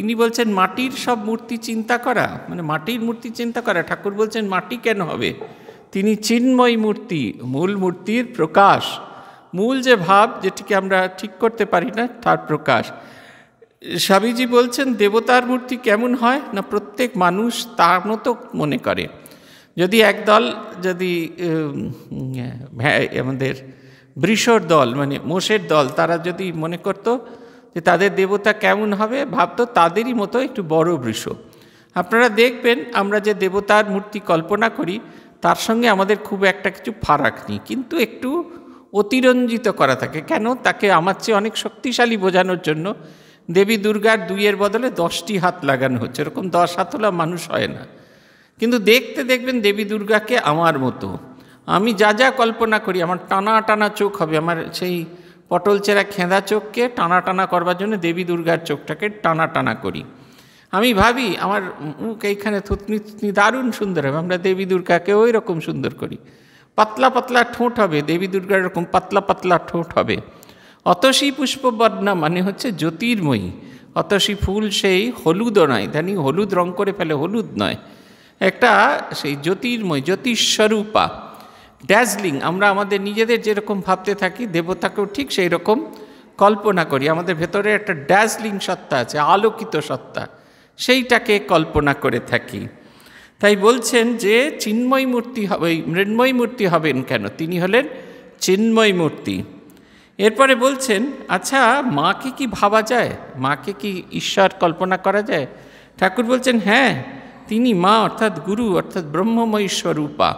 ইনি বলছেন মাটির সব মূর্তি চিন্তা করা, মানে মাটির মূর্তি চিন্তা করা। ঠাকুর বলছেন মাটি কেন হবে, তিনি চিন্ময় মূর্তি, মূল মূর্তির প্রকাশ। মূল যে ভাব যেটিকে আমরা ঠিক করতে পারি না তার প্রকাশ। স্বামীজি বলছেন দেবতার মূর্তি কেমন হয় না, প্রত্যেক মানুষ তার মতো মনে করে। যদি একদল যদি আমাদের বৃষর দল মানে মোষের দল, তারা যদি মনে করত যে তাদের দেবতা কেমন হবে, ভাবতো তাদেরই মতো একটু বড় বৃষ। আপনারা দেখবেন আমরা যে দেবতার মূর্তি কল্পনা করি তার সঙ্গে আমাদের খুব একটা কিছু ফারাক নেই, কিন্তু একটু অতিরঞ্জিত করা থাকে। কেন? তাকে আমার চেয়ে অনেক শক্তিশালী বোঝানোর জন্য দেবী দুর্গার 2-এর বদলে 10টি হাত লাগানো হচ্ছে। এরকম 10 হাতওয়ালা মানুষ হয় না, কিন্তু দেখতে দেখবেন দেবী দুর্গাকে আমার মতো। আমি যা যা কল্পনা করি, আমার টানা টানা চোখ হবে, আমার সেই পটল চেরা খেঁদা চোখকে টানা টানা করবার জন্য দেবী দুর্গার চোখটাকে টানা টানা করি। আমি ভাবি আমার মুখ এইখানে থুতনি দারুণ সুন্দর হবে, আমরা দেবী দুর্গাকে ওই রকম সুন্দর করি। পাতলা পাতলা ঠোঁট হবে, দেবী দুর্গার এরকম পাতলা পাতলা ঠোঁট হবে। অতসী পুষ্পবর্ণা মানে হচ্ছে জ্যোতির্ময়ী। অতসী ফুল সেই হলুদও নয়, জানি হলুদ রং করে ফেলে, হলুদ নয়, একটা সেই জ্যোতির্ময়, জ্যোতিস্বরূপা, ড্যাজলিং। আমরা আমাদের নিজেদের যেরকম ভাবতে থাকি দেবতাকেও ঠিক সেই রকম কল্পনা করি। আমাদের ভেতরে একটা ড্যাজলিং সত্তা আছে, আলোকিত সত্তা, সেইটাকে কল্পনা করে থাকি। তাই বলছেন যে চিন্ময় মূর্তি হবে, মৃন্ময় মূর্তি হবেন কেন, তিনি হলেন চিন্ময় মূর্তি। এরপরে বলছেন আচ্ছা মাকে কি ভাবা যায়, মাকে কি ঈশ্বর কল্পনা করা যায়? ঠাকুর বলছেন হ্যাঁ, তিনি মা অর্থাৎ গুরু অর্থাৎ ব্রহ্মময়ী স্বরূপা।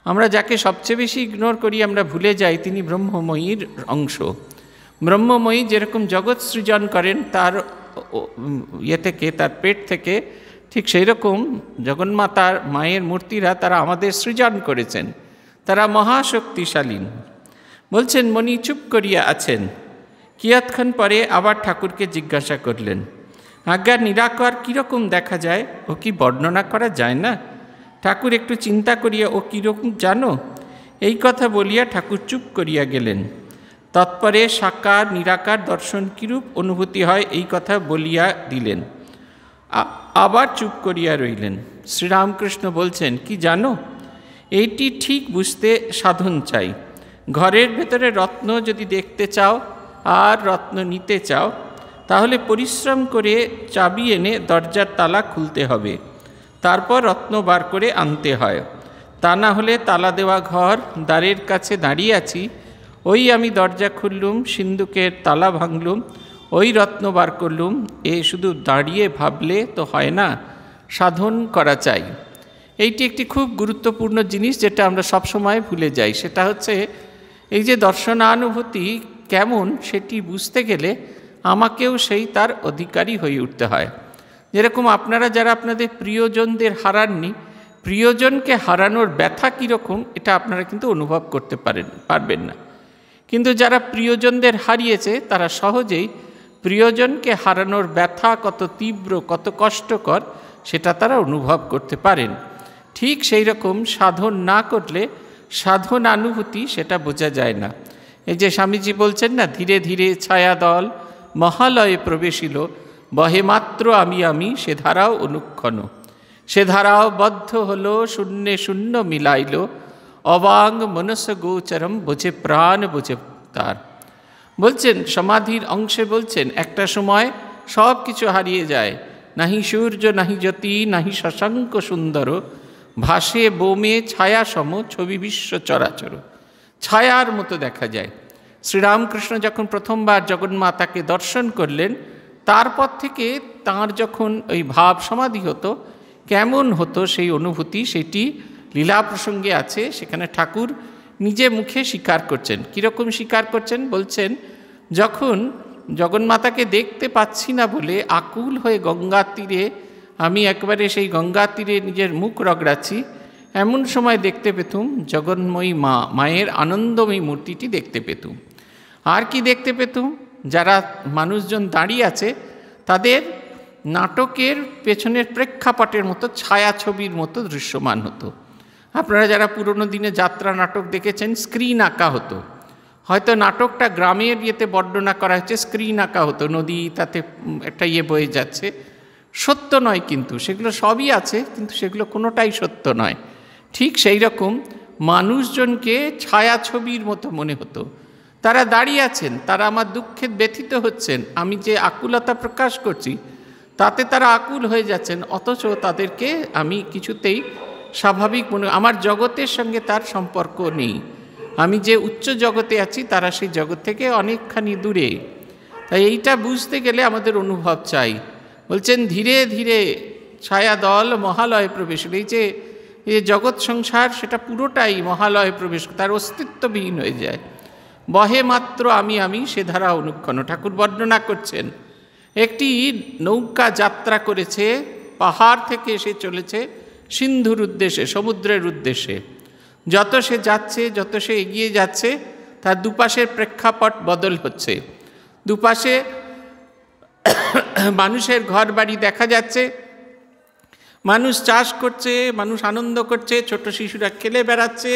আমরা যাকে সবচেয়ে বেশি ইগনোর করি, আমরা ভুলে যাই তিনি ব্রহ্মময়ীর অংশ। ব্রহ্মময়ী যেরকম জগৎ সৃজন করেন তার থেকে, তার পেট থেকে, ঠিক সেই রকম জগন্মাতার মায়ের মূর্তিরা তারা আমাদের সৃজন করেছেন, তারা মহাশক্তিশালী। বলছেন মণি চুপ করিয়া আছেন। কিয়ৎক্ষণ পরে আবার ঠাকুরকে জিজ্ঞাসা করলেন আজ্ঞা নিরাকার কীরকম দেখা যায়, ও কি বর্ণনা করা যায় না? ঠাকুর একটু চিন্তা করিয়া ও কীরকম জানো, এই কথা বলিয়া ঠাকুর চুপ করিয়া গেলেন। তৎপরে সাকার নিরাকার দর্শন কিরূপ অনুভূতি হয় এই কথা বলিয়া দিলেন। আবার চুপ করিয়া রইলেন। শ্রীরামকৃষ্ণ বলছেন, কি জানো, এইটি ঠিক বুঝতে সাধন চাই। ঘরের ভেতরে রত্ন যদি দেখতে চাও আর রত্ন নিতে চাও, তাহলে পরিশ্রম করে চাবি এনে দরজার তালা খুলতে হবে, তারপর রত্ন বার করে আনতে হয়। তা না হলে তালা দেওয়া ঘর, দ্বারের কাছে দাঁড়িয়ে আছি, ওই আমি দরজা খুললুম, সিন্দুকের তালা ভাঙলুম, ওই রত্ন বার করলুম, এ শুধু দাঁড়িয়ে ভাবলে তো হয় না, সাধন করা চাই। এইটি একটি খুব গুরুত্বপূর্ণ জিনিস, যেটা আমরা সবসময় ভুলে যাই। সেটা হচ্ছে এই যে দর্শনানুভূতি কেমন, সেটি বুঝতে গেলে আমাকেও সেই তার অধিকারী হয়ে উঠতে হয়। যেরকম আপনারা যারা আপনাদের প্রিয়জনদের হারাননি, প্রিয়জনকে হারানোর ব্যথা কীরকম এটা আপনারা কিন্তু অনুভব করতে পারবেন না। কিন্তু যারা প্রিয়জনদের হারিয়েছে তারা সহজেই প্রিয়জনকে হারানোর ব্যথা কত তীব্র, কত কষ্টকর সেটা তারা অনুভব করতে পারেন। ঠিক সেই রকম সাধন না করলে সাধনানুভূতি সেটা বোঝা যায় না। এই যে স্বামীজি বলছেন না, ধীরে ধীরে ছায়াদল মহালয়ে প্রবেশিল, বহে মাত্র আমি আমি সে ধারাও অনুক্ষণ, সে ধারাও বদ্ধ হলো, শূন্যে শূন্য মিলাইল, অবাঙ্গ মনস গোচরম, বোঝে প্রাণ বোঝে তার। বলছেন সমাধির অংশে, বলছেন একটা সময় সব কিছু হারিয়ে যায়, নাহি সূর্য নাহি জ্যোতি নাহি শশাঙ্ক সুন্দর, ভাসে বোমে ছায়া সম, ছবি বিশ্ব চরাচর। ছায়ার মতো দেখা যায়। শ্রীরামকৃষ্ণ যখন প্রথমবার জগন্মাতাকে দর্শন করলেন, তারপর থেকে তাঁর যখন ওই ভাব সমাধি হতো, কেমন হতো সেই অনুভূতি, সেটি লীলা প্রসঙ্গে আছে। সেখানে ঠাকুর নিজে মুখে স্বীকার করছেন। কীরকম স্বীকার করছেন? বলছেন, যখন জগন্মাতাকে দেখতে পাচ্ছি না বলে আকুল হয়ে গঙ্গার তীরে আমি একবারে সেই গঙ্গার তীরে নিজের মুখ রগড়াচ্ছি, এমন সময় দেখতে পেতুম জগন্ময়ী মা, মায়ের আনন্দময়ী মূর্তিটি দেখতে পেতুম। আর কি দেখতে পেতুম? যারা মানুষজন দাঁড়িয়ে আছে তাদের নাটকের পেছনের প্রেক্ষাপটের মতো, ছায়াছবির মতো দৃশ্যমান হতো। আপনারা যারা পুরনো দিনে যাত্রা নাটক দেখেছেন, স্ক্রিন আঁকা হতো। হয়তো নাটকটা গ্রামের ইয়েতে বর্ণনা করা হচ্ছে, স্ক্রিন আঁকা হতো, নদী তাতে একটা বয়ে যাচ্ছে। সত্য নয়, কিন্তু সেগুলো সবই আছে, কিন্তু সেগুলো কোনোটাই সত্য নয়। ঠিক সেই রকম মানুষজনকে ছায়াছবির মতো মনে হতো। তারা দাঁড়িয়ে আছেন, তারা আমার দুঃখে ব্যথিত হচ্ছেন, আমি যে আকুলতা প্রকাশ করছি তাতে তারা আকুল হয়ে যাচ্ছেন, অথচ তাদেরকে আমি কিছুতেই স্বাভাবিক মনে, আমার জগতের সঙ্গে তার সম্পর্ক নেই। আমি যে উচ্চ জগতে আছি তারা সেই জগৎ থেকে অনেকখানি দূরে। তাই এইটা বুঝতে গেলে আমাদের অনুভব চাই। বলছেন ধীরে ধীরে ছায়াদল মহালয়ে প্রবেশ। এই যে জগৎ সংসার, সেটা পুরোটাই মহালয়ে প্রবেশ, তার অস্তিত্ববিহীন হয়ে যায়। বহে মাত্র আমি আমি সে ধারা অনুক্ষণ। ঠাকুর বর্ণনা করছেন, একটি নৌকা যাত্রা করেছে, পাহাড় থেকে এসে চলেছে সিন্ধুর উদ্দেশ্যে, সমুদ্রের উদ্দেশ্যে। যত সে যাচ্ছে, যত সে এগিয়ে যাচ্ছে, তার দুপাশের প্রেক্ষাপট বদল হচ্ছে। দুপাশে মানুষের ঘর বাড়ি দেখা যাচ্ছে, মানুষ চাষ করছে, মানুষ আনন্দ করছে, ছোট শিশুরা খেলে বেড়াচ্ছে।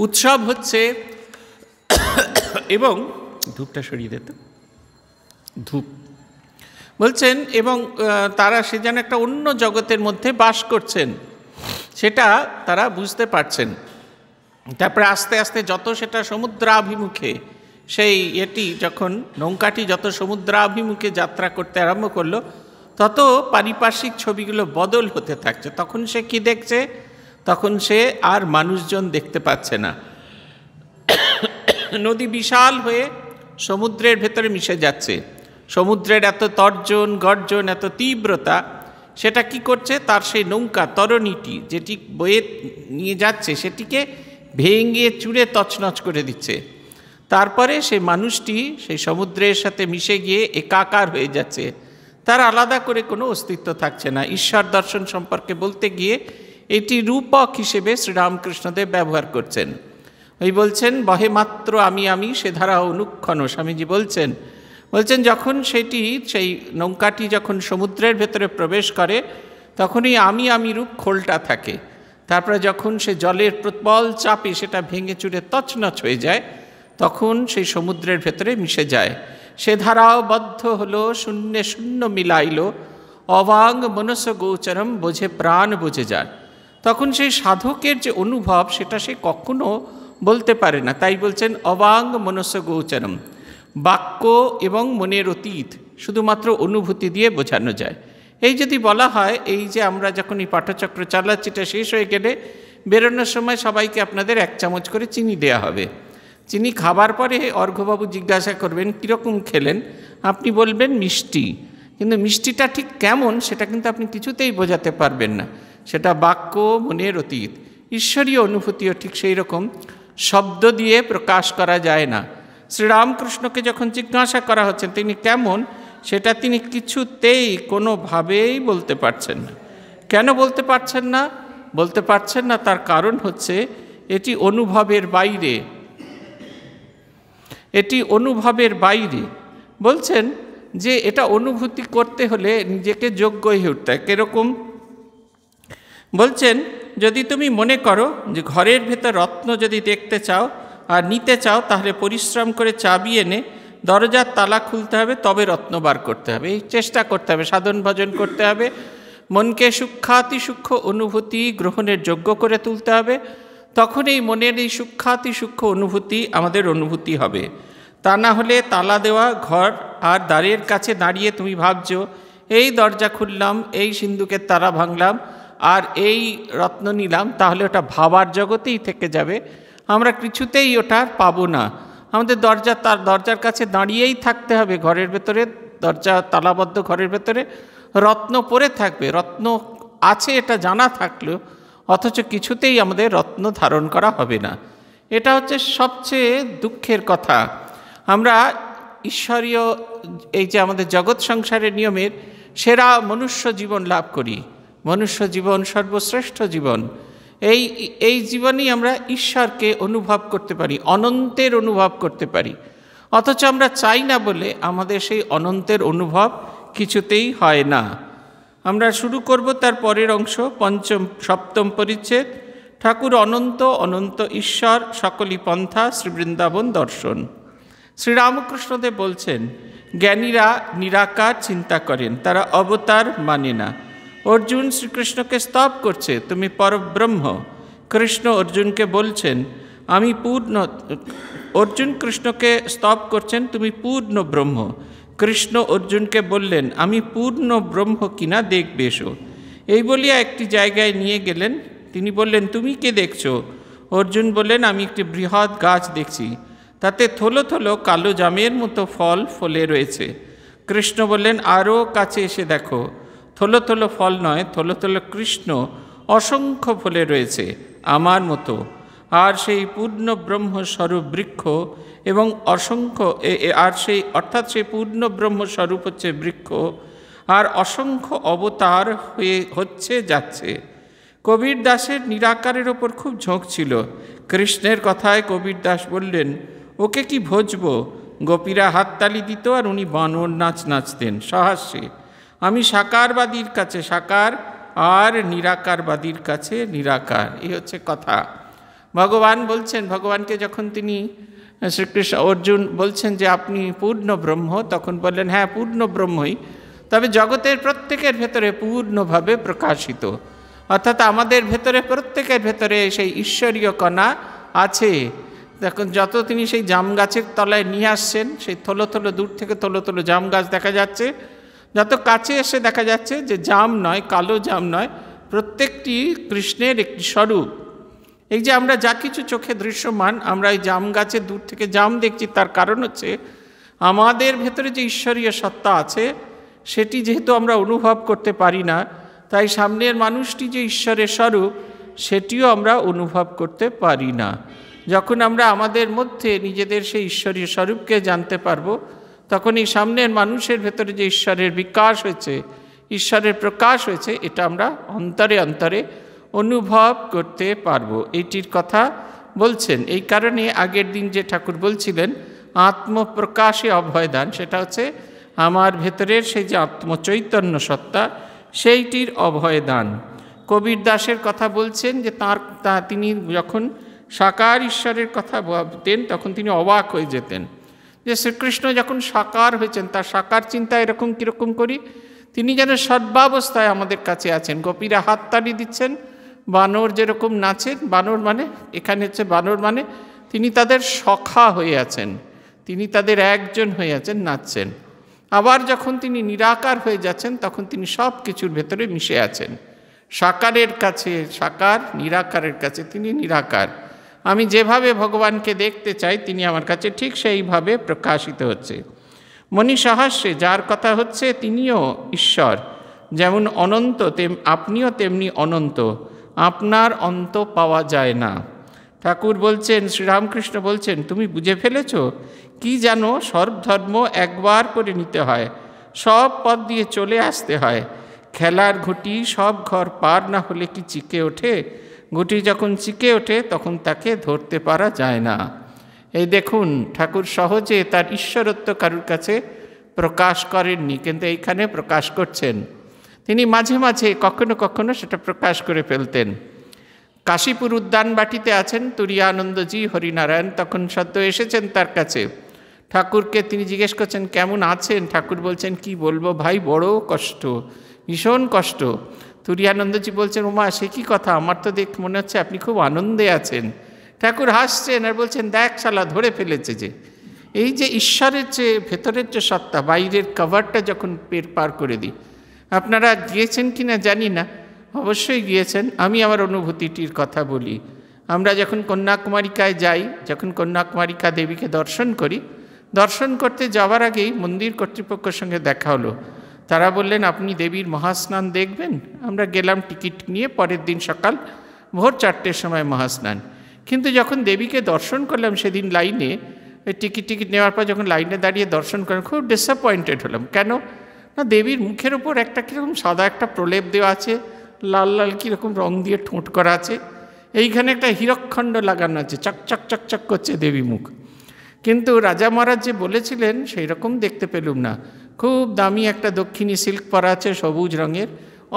উৎসব হচ্ছে, এবং ধূপটা সরিয়ে দিত, ধূপ বলছেন, এবং তারা সে যেন একটা অন্য জগতের মধ্যে বাস করছেন, সেটা তারা বুঝতে পারছেন। তারপরে আস্তে আস্তে যত সেটা সমুদ্রাভিমুখে, সেই যখন নৌকাটি যত সমুদ্রাভিমুখে যাত্রা করতে আরম্ভ করলো, তত পারিপার্শ্বিক ছবিগুলো বদল হতে থাকছে। তখন সে কি দেখছে? তখন সে আর মানুষজন দেখতে পাচ্ছে না। নদী বিশাল হয়ে সমুদ্রের ভেতরে মিশে যাচ্ছে। সমুদ্রের এত তর্জন গর্জন, এত তীব্রতা, সেটা কি করছে? তার সেই নৌকা তরণীটি যেটি বয়ে নিয়ে যাচ্ছে, সেটিকে ভেঙে চুরে তছনছ করে দিচ্ছে। তারপরে সেই মানুষটি সেই সমুদ্রের সাথে মিশে গিয়ে একাকার হয়ে যাচ্ছে, তার আলাদা করে কোনো অস্তিত্ব থাকছে না। ঈশ্বর দর্শন সম্পর্কে বলতে গিয়ে এটি রূপক হিসেবে শ্রীরামকৃষ্ণদেব ব্যবহার করছেন। ওই বলছেন বহে মাত্র আমি আমি সে ধারা অনুক্ষণ। স্বামীজি বলছেন যখন সেই নৌকাটি যখন সমুদ্রের ভেতরে প্রবেশ করে, তখনই আমি রূপ খোলটা থাকে। তারপরে যখন সে জলের প্রবল চাপে সেটা ভেঙে চুরে তছনছ হয়ে যায়, তখন সেই সমুদ্রের ভেতরে মিশে যায়। সে ধারাও বদ্ধ হলো, শূন্যে শূন্য মিলাইল, অবাং মনস গোচরম, বোঝে প্রাণ বুঝে যার। তখন সেই সাধকের যে অনুভব সেটা সে কখনো বলতে পারে না। তাই বলছেন অবাং মনস গোচরম, বাক্য এবং মনের অতীত শুধুমাত্র অনুভূতি দিয়ে বোঝানো যায়। এই যদি বলা হয়, এই যে আমরা যখন এই পাঠচক্র চালাচ্ছি, এটা শেষ হয়ে গেলে বেরোনোর সময় সবাইকে আপনাদের 1 চামচ করে চিনি দেওয়া হবে। চিনি খাবার পরে অর্ঘ্যবাবু জিজ্ঞাসা করবেন কীরকম খেলেন, আপনি বলবেন মিষ্টি, কিন্তু মিষ্টিটা ঠিক কেমন সেটা কিন্তু আপনি কিছুতেই বোঝাতে পারবেন না। সেটা বাক্য, মনের অতীত। ঈশ্বরীয় অনুভূতিও ঠিক সেই রকম, শব্দ দিয়ে প্রকাশ করা যায় না। শ্রীরামকৃষ্ণকে যখন জিজ্ঞাসা করা হচ্ছে তিনি কেমন, সেটা তিনি কিছুতেই কোনোভাবেই বলতে পারছেন না। কেন বলতে পারছেন না? বলতে পারছেন না তার কারণ হচ্ছে এটি অনুভবের বাইরে, এটি অনুভবের বাইরে। বলছেন যে এটা অনুভূতি করতে হলে নিজেকে যোগ্য হয়ে উঠতে হয়। কীরকম? বলছেন যদি তুমি মনে করো যে ঘরের ভেতর রত্ন যদি দেখতে চাও আর নিতে চাও, তাহলে পরিশ্রম করে চাবি এনে দরজার তালা খুলতে হবে, তবে রত্ন বার করতে হবে। এই চেষ্টা করতে হবে, সাধন ভজন করতে হবে, মনকে সূক্ষ্মাতি সূক্ষ্ম অনুভূতি গ্রহণের যোগ্য করে তুলতে হবে। তখন এই মনের এই সূক্ষ্মাতি সূক্ষ্ম অনুভূতি আমাদের অনুভূতি হবে। তা না হলে তালা দেওয়া ঘর আর দ্বারের কাছে দাঁড়িয়ে তুমি ভাবছো এই দরজা খুললাম, এই সিন্ধুকের তালা ভাঙলাম আর এই রত্ন নিলাম, তাহলে ওটা ভাবার জগতেই থেকে যাবে। আমরা কিছুতেই ওটা পাবো না। আমাদের দরজার কাছে দাঁড়িয়েই থাকতে হবে, ঘরের ভেতরে দরজা তালাবদ্ধ ঘরের ভেতরে রত্ন পড়ে থাকবে। রত্ন আছে এটা জানা থাকলেও অথচ কিছুতেই আমাদের রত্ন ধারণ করা হবে না। এটা হচ্ছে সবচেয়ে দুঃখের কথা। আমরা ঈশ্বরীয় এই যে আমাদের জগৎ সংসারের নিয়মের সেরা মনুষ্য জীবন লাভ করি। মনুষ্য জীবন সর্বশ্রেষ্ঠ জীবন। এই জীবনেই আমরা ঈশ্বরকে অনুভব করতে পারি, অনন্তের অনুভব করতে পারি। অথচ আমরা চাই না বলে আমাদের সেই অনন্তের অনুভব কিছুতেই হয় না। আমরা শুরু করব তার পরের অংশ, সপ্তম পরিচ্ছেদ, ঠাকুর অনন্ত, অনন্ত ঈশ্বর, সকলই পন্থা, শ্রীবৃন্দাবন দর্শন। শ্রীরামকৃষ্ণদেব বলছেন জ্ঞানীরা নিরাকার চিন্তা করেন, তারা অবতার মানে না। অর্জুন শ্রীকৃষ্ণকে স্তব করছে, তুমি পরব্রহ্ম। কৃষ্ণ অর্জুনকে বলছেন আমি পূর্ণ, অর্জুন কৃষ্ণকে স্তব করছেন তুমি পূর্ণ ব্রহ্ম। কৃষ্ণ অর্জুনকে বললেন আমি পূর্ণ ব্রহ্ম কিনা দেখবে এসো। এই বলিয়া একটি জায়গায় নিয়ে গেলেন। তিনি বললেন তুমি কে দেখছো? অর্জুন বললেন আমি একটি বৃহৎ গাছ দেখছি, তাতে থলো থলো কালো জামের মতো ফল ফলে রয়েছে। কৃষ্ণ বললেন আরও কাছে এসে দেখো, থলো থলো ফল নয়, থলো থলো কৃষ্ণ অসংখ্য ফলে রয়েছে আমার মতো। আর সেই পূর্ণ ব্রহ্মস্বরূপ বৃক্ষ এবং অসংখ্য আর সেই অর্থাৎ সেই পূর্ণ ব্রহ্মস্বরূপ হচ্ছে বৃক্ষ আর অসংখ্য অবতার হচ্ছে যাচ্ছে। কবীর দাসের নিরাকারের ওপর খুব ঝোঁক ছিল। কৃষ্ণের কথায় কবীর দাস বললেন ওকে কি ভজবো? গোপীরা হাততালি দিত আর উনি বানর নাচ নাচতেন সহাস্যে। আমি সাকারবাদীর কাছে সাকার আর নিরাকারবাদীর কাছে নিরাকার। এই হচ্ছে কথা। ভগবান বলছেন, ভগবানকে যখন তিনি শ্রীকৃষ্ণ অর্জুন বলছেন যে আপনি পূর্ণ ব্রহ্ম, তখন বললেন হ্যাঁ পূর্ণ ব্রহ্মই, তবে জগতের প্রত্যেকের ভেতরে পূর্ণভাবে প্রকাশিত। অর্থাৎ আমাদের ভেতরে প্রত্যেকের ভেতরে সেই ঈশ্বরীয় কণা আছে। দেখুন যত তিনি সেই জাম গাছের তলায় নিয়ে আসছেন, সেই থলো থলো দূর থেকে থলো থলো জাম গাছ দেখা যাচ্ছে, যত কাছে এসে দেখা যাচ্ছে যে জাম নয়, কালো জাম নয়, প্রত্যেকটি কৃষ্ণের একটি স্বরূপ। এই যে আমরা যা কিছু চোখে দৃশ্যমান, আমরা এই জাম গাছের দূর থেকে জাম দেখছি, তার কারণ হচ্ছে আমাদের ভেতরে যে ঈশ্বরীয় সত্তা আছে সেটি যেহেতু আমরা অনুভব করতে পারি না, তাই সামনের মানুষটি যে ঈশ্বরের স্বরূপ সেটিও আমরা অনুভব করতে পারি না। যখন আমরা আমাদের মধ্যে নিজেদের সেই ঈশ্বরীয় স্বরূপকে জানতে পারবো, তখন এই সামনের মানুষের ভেতরে যে ঈশ্বরের বিকাশ হয়েছে, ঈশ্বরের প্রকাশ হয়েছে, এটা আমরা অন্তরে অন্তরে অনুভব করতে পারবো। এইটির কথা বলছেন। এই কারণে আগের দিন যে ঠাকুর বলছিলেন আত্মপ্রকাশে অভয়দান, সেটা হচ্ছে আমার ভেতরের সেই যে আত্মচৈতন্য সত্তা, সেইটির অভয়দান। কবীর দাসের কথা বলছেন যে তিনি যখন সাকার ঈশ্বরের কথা ভাবতেন তখন তিনি অবাক হয়ে যেতেন যে শ্রীকৃষ্ণ যখন সাকার হয়েছেন তার সাকার চিন্তা এরকম কীরকম করি, তিনি যেন সর্বাবস্থায় আমাদের কাছে আছেন। গোপীরা হাততালি দিচ্ছেন, বানর যেরকম নাচেন, বানর মানে এখানে হচ্ছে বানর মানে তিনি তাদের সখা হয়ে আছেন, তিনি তাদের একজন হয়ে আছেন, নাচছেন। আবার যখন তিনি নিরাকার হয়ে যাচ্ছেন তখন তিনি সব কিছুর ভেতরে মিশে আছেন। সাকারের কাছে সাকার, নিরাকারের কাছে তিনি নিরাকার। আমি যেভাবে ভগবানকে দেখতে চাই তিনি আমার কাছে ঠিক সেইভাবে প্রকাশিত হচ্ছে। মণিসহস্রে যার কথা হচ্ছে তিনিও ঈশ্বর, যেমন অনন্ত আপনিও তেমনি অনন্ত, আপনার অন্ত পাওয়া যায় না। ঠাকুর বলছেন, শ্রীরামকৃষ্ণ বলছেন, তুমি বুঝে ফেলেছ কি জানো সর্বধর্ম একবার করে নিতে হয়, সব পথ দিয়ে চলে আসতে হয়। খেলার ঘুঁটি সব ঘর পার না হলে কি চিকে ওঠে? ঘুঁটি যখন চিকে ওঠে তখন তাকে ধরতে পারা যায় না। এই দেখুন, ঠাকুর সহজে তার ঈশ্বরত্ব কারুর কাছে প্রকাশ করেননি, কিন্তু এইখানে প্রকাশ করছেন। তিনি মাঝে মাঝে কখনো কখনো সেটা প্রকাশ করে ফেলতেন। কাশীপুর উদ্যানবাটিতে আছেন তুরীয়ানন্দজি হরিনারায়ণ, তখন সদ্য এসেছেন তার কাছে। ঠাকুরকে তিনি জিজ্ঞেস করছেন কেমন আছেন? ঠাকুর বলছেন, কি বলবো ভাই, বড় কষ্ট, ভীষণ কষ্ট। তুরীয়ানন্দজি বলছেন, ওমা সে কি কথা, আমার তো মনে হচ্ছে আপনি খুব আনন্দে আছেন। ঠাকুর হাসছেন আর বলছেন, দেখ শালা ধরে ফেলেছে যে এই যে ঈশ্বরের যে ভেতরের যে সত্তা, বাইরের কভারটা যখন পার করে দিই। আপনারা গিয়েছেন কি না জানি না, অবশ্যই গিয়েছেন। আমি আমার অনুভূতিটির কথা বলি। আমরা যখন কন্যাকুমারিকায় যাই, যখন কন্যাকুমারিকা দেবীকে দর্শন করি, দর্শন করতে যাওয়ার আগেই মন্দির কর্তৃপক্ষের সঙ্গে দেখা হলো। তারা বললেন, আপনি দেবীর মহাস্নান দেখবেন? আমরা গেলাম টিকিট নিয়ে, পরের দিন সকাল ভোর 4টের সময় মহাস্নান। কিন্তু যখন দেবীকে দর্শন করলাম সেদিন লাইনে, টিকিট নেওয়ার পর যখন লাইনে দাঁড়িয়ে দর্শন করলাম, খুব ডিসঅ্যাপয়েন্টেড হলাম। কেন না, দেবীর মুখের ওপর একটা কীরকম সাদা একটা প্রলেপ দেওয়া আছে, লাল লাল কীরকম রং দিয়ে ঠোঁট করা আছে, এইখানে একটা হীরকখণ্ড লাগানো আছে, চকচক চকচক করছে দেবী মুখ। কিন্তু রাজা মহারাজ যে বলেছিলেন সেই রকম দেখতে পেলুম না। খুব দামি একটা দক্ষিণী সিল্ক পরা আছে সবুজ রঙের,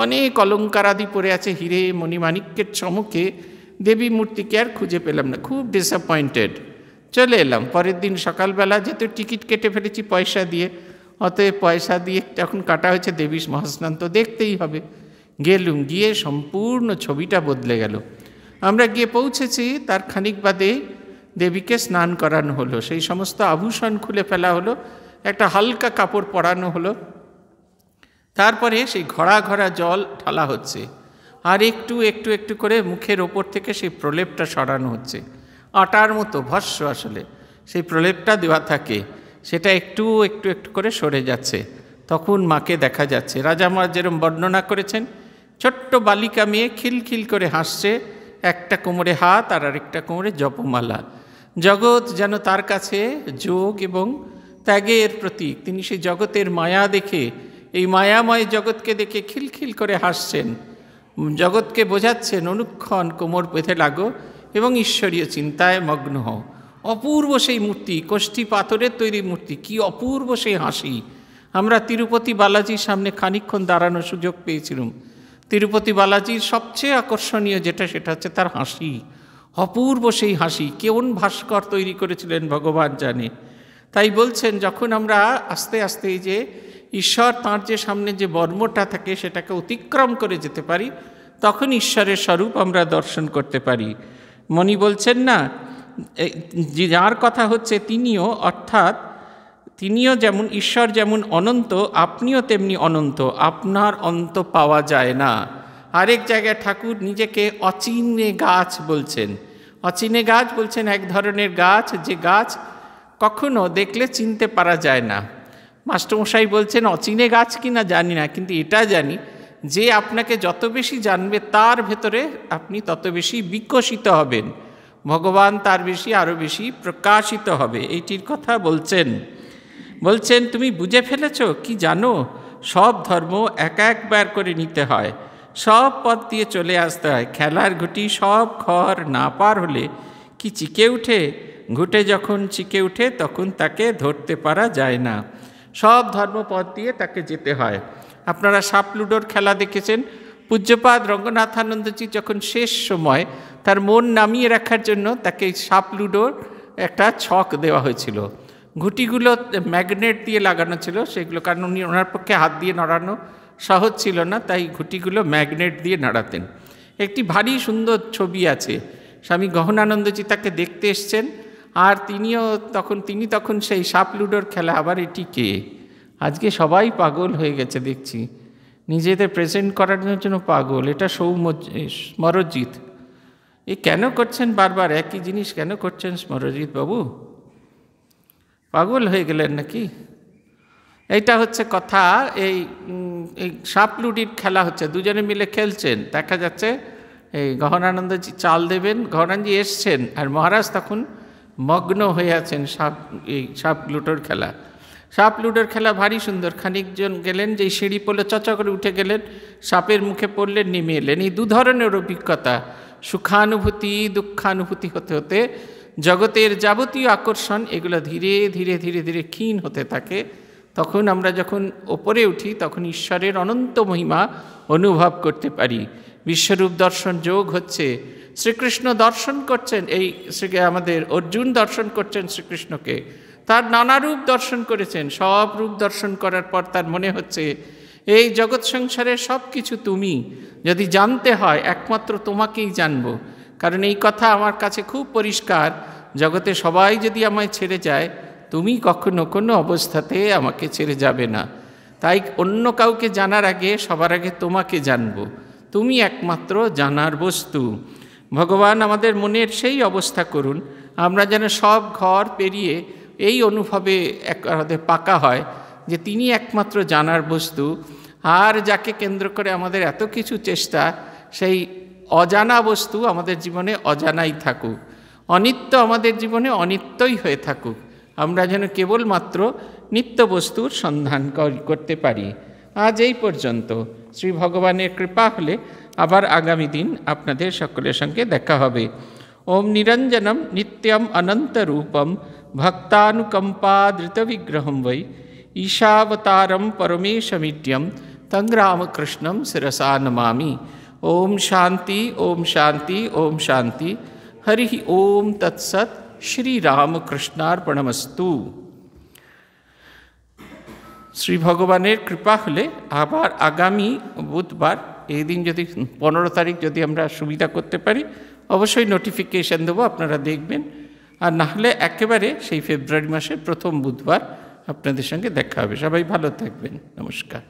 অনেক অলঙ্কারাদি পরে আছে, হিরে মণিমাণিক্যের চমকে দেবী মূর্তিকে আর খুঁজে পেলাম না। খুব ডিসঅ্যাপয়েন্টেড। চলে এলাম পরের দিন সকালবেলা, যেহেতু টিকিট কেটে ফেলেছি পয়সা দিয়ে, অতএব পয়সা দিয়ে যখন কাটা হয়েছে দেবীর মহাস্নান তো দেখতেই হবে। গেলুম, গিয়ে সম্পূর্ণ ছবিটা বদলে গেল। আমরা গিয়ে পৌঁছেছি, তার খানিক বাদে দেবীকে স্নান করানো হলো, সেই সমস্ত আভূষণ খুলে ফেলা হলো, একটা হালকা কাপড় পরানো হলো, তারপরে সেই ঘড়া ঘড়া জল ঢালা হচ্ছে, আর একটু একটু একটু করে মুখের ওপর থেকে সেই প্রলেপটা সরানো হচ্ছে। আটার মতো ভস্ম আসলে সেই প্রলেপটা দেওয়া থাকে, সেটা একটু একটু একটু করে সরে যাচ্ছে। তখন মাকে দেখা যাচ্ছে। রাজা মহারাজ যেরকম বর্ণনা করেছেন, ছোট্ট বালিকা মেয়ে খিলখিল করে হাসছে, একটা কোমরে হাত আর আরেকটা কোমরে জপমালা। জগৎ যেন তার কাছে যোগ এবং ত্যাগের প্রতীক। তিনি সেই জগতের মায়া দেখে, এই মায়াময় জগৎকে দেখে খিলখিল করে হাসছেন, জগৎকে বোঝাচ্ছেন অনুক্ষণ কোমর বেঁধে লাগো এবং ঈশ্বরীয় চিন্তায় মগ্ন হও। অপূর্ব সেই মূর্তি, কোষ্ঠী পাথরের তৈরি মূর্তি, কি অপূর্ব সেই হাসি। আমরা তিরুপতি বালাজির সামনে খানিকক্ষণ দাঁড়ানোর সুযোগ পেয়েছিলাম। তিরুপতি বালাজির সবচেয়ে আকর্ষণীয় যেটা, সেটা হচ্ছে তার হাসি। অপূর্ব সেই হাসি, কেমন ভাস্কর তৈরি করেছিলেন ভগবান জানে। তাই বলছেন, যখন আমরা আস্তে আস্তে এই যে ঈশ্বর তাঁর যে সামনে যে বর্মটা থাকে সেটাকে অতিক্রম করে যেতে পারি, তখন ঈশ্বরের স্বরূপ আমরা দর্শন করতে পারি। মণি বলছেন না, যার কথা হচ্ছে তিনিও, অর্থাৎ তিনিও যেমন ঈশ্বর যেমন অনন্ত, আপনিও তেমনি অনন্ত, আপনার অন্ত পাওয়া যায় না। আরেক জায়গায় ঠাকুর নিজেকে অচিনে গাছ বলছেন। অচিনে গাছ বলছেন এক ধরনের গাছ, যে গাছ কখনো দেখলে চিনতে পারা যায় না। মাস্টারমশাই বলছেন অচিনে গাছ কি না জানি না, কিন্তু এটা জানি যে আপনাকে যত বেশি জানবে তার ভেতরে আপনি তত বেশি বিকশিত হবেন, ভগবান তার বেশি আরও বেশি প্রকাশিত হবে। এইটির কথা বলছেন তুমি বুঝে ফেলেছ কি জানো, সব ধর্ম এক একবার করে নিতে হয়, সব পথ দিয়ে চলে আসতে হয়। খেলার ঘুঁটি সব ঘর না পার হলে কি চিকে উঠে? ঘুঁটে যখন চিকে উঠে তখন তাকে ধরতে পারা যায় না। সব ধর্মপথ দিয়ে তাকে যেতে হয়। আপনারা সাপ লুডোর খেলা দেখেছেন, পূজ্যপাদ রঙ্গনাথানন্দজি যখন শেষ সময় তার মন নামিয়ে রাখার জন্য তাকে সাপ লুডোর একটা ছক দেওয়া হয়েছিল। ঘুঁটিগুলো ম্যাগনেট দিয়ে লাগানো ছিল সেগুলো, কারণ উনি ওনার পক্ষে হাত দিয়ে নড়ানো সহজ ছিল না, তাই ঘুঁটিগুলো ম্যাগনেট দিয়ে নাড়াতেন। একটি ভারী সুন্দর ছবি আছে, স্বামী গহনানন্দজি তাকে দেখতে এসছেন, আর তিনি তখন সেই সাপ লুডোর খেলা। আবার এটি কে? আজকে সবাই পাগল হয়ে গেছে দেখছি, নিজেদের প্রেজেন্ট করার জন্য পাগল। এটা স্মরজিৎ। এ কেন করছেন বারবার একই জিনিস কেন করছেন স্মরজিৎ বাবু? পাগল হয়ে গেলেন নাকি? এইটা হচ্ছে কথা। এই সাপ লুডির খেলা হচ্ছে, দুজনে মিলে খেলছেন। দেখা যাচ্ছে এই গহনানন্দজি চাল দেবেন, গহনানন্দজি এসছেন, আর মহারাজ তখন মগ্ন হয়ে আছেন সাপ লুডোর খেলা। সাপ লুডোর খেলা ভারী সুন্দর। খানিকজন গেলেন, যেই সিঁড়ি পড়লে চচা করে উঠে গেলেন, সাপের মুখে পড়লেন, নেমে এলেন। এই দু ধরনের অভিজ্ঞতা, সুখানুভূতি দুঃখানুভূতি হতে হতে জগতের যাবতীয় আকর্ষণ এগুলো ধীরে ধীরে ধীরে ধীরে ক্ষীণ হতে থাকে। তখন আমরা যখন ওপরে উঠি তখন ঈশ্বরের অনন্ত মহিমা অনুভব করতে পারি। বিশ্বরূপ দর্শন যোগ হচ্ছে। শ্রীকৃষ্ণ দর্শন করছেন, আমাদের অর্জুন দর্শন করছেন শ্রীকৃষ্ণকে, তার নানা রূপ দর্শন করেছেন। সব রূপ দর্শন করার পর তার মনে হচ্ছে এই জগৎ সংসারের সব কিছু তুমি, যদি জানতে হয় একমাত্র তোমাকেই জানব। কারণ এই কথা আমার কাছে খুব পরিষ্কার, জগতে সবাই যদি আমায় ছেড়ে যায়, তুমি কখনো কোনো অবস্থাতে আমাকে ছেড়ে যাবে না। তাই অন্য কাউকে জানার আগে সবার আগে তোমাকে জানব, তুমি একমাত্র জানার বস্তু। ভগবান আমাদের মনের সেই অবস্থা করুন, আমরা যেন সব ঘর পেরিয়ে এই অনুভবে আমাদের পাকা হয় যে তিনি একমাত্র জানার বস্তু। আর যাকে কেন্দ্র করে আমাদের এত কিছু চেষ্টা, সেই অজানা বস্তু আমাদের জীবনে অজানাই থাকুক, অনিত্য আমাদের জীবনে অনিত্যই হয়ে থাকুক। আমরা যেন কেবলমাত্র নিত্য বস্তুর সন্ধান করতে পারি। আজ এই পর্যন্ত। শ্রী ভগবানের কৃপা হলে আবার আগামী দিন আপনাদের সকলের সঙ্গে দেখা হবে। ওম নিরঞ্জনম নিত্যম অনন্তরূপম ভক্তানুকম্পাদৃতবিগ্রহম বৈ ঈশাবতারম পরমেশমিড্যম তং রামকৃষ্ণম শিরসা নমামি। ওম শান্তি ওম শান্তি ওম শান্তি। হরি ওম তৎসৎ। শ্রী রামকৃষ্ণার্পণমস্তু। শ্রী ভগবানের কৃপা হলে আবার আগামী বুধবার, এই দিন যদি 15 তারিখ যদি আমরা সুবিধা করতে পারি, অবশ্যই নোটিফিকেশান দেবো, আপনারা দেখবেন। আর না হলে একেবারে সেই ফেব্রুয়ারি মাসের প্রথম বুধবার আপনাদের সঙ্গে দেখা হবে। সবাই ভালো থাকবেন। নমস্কার।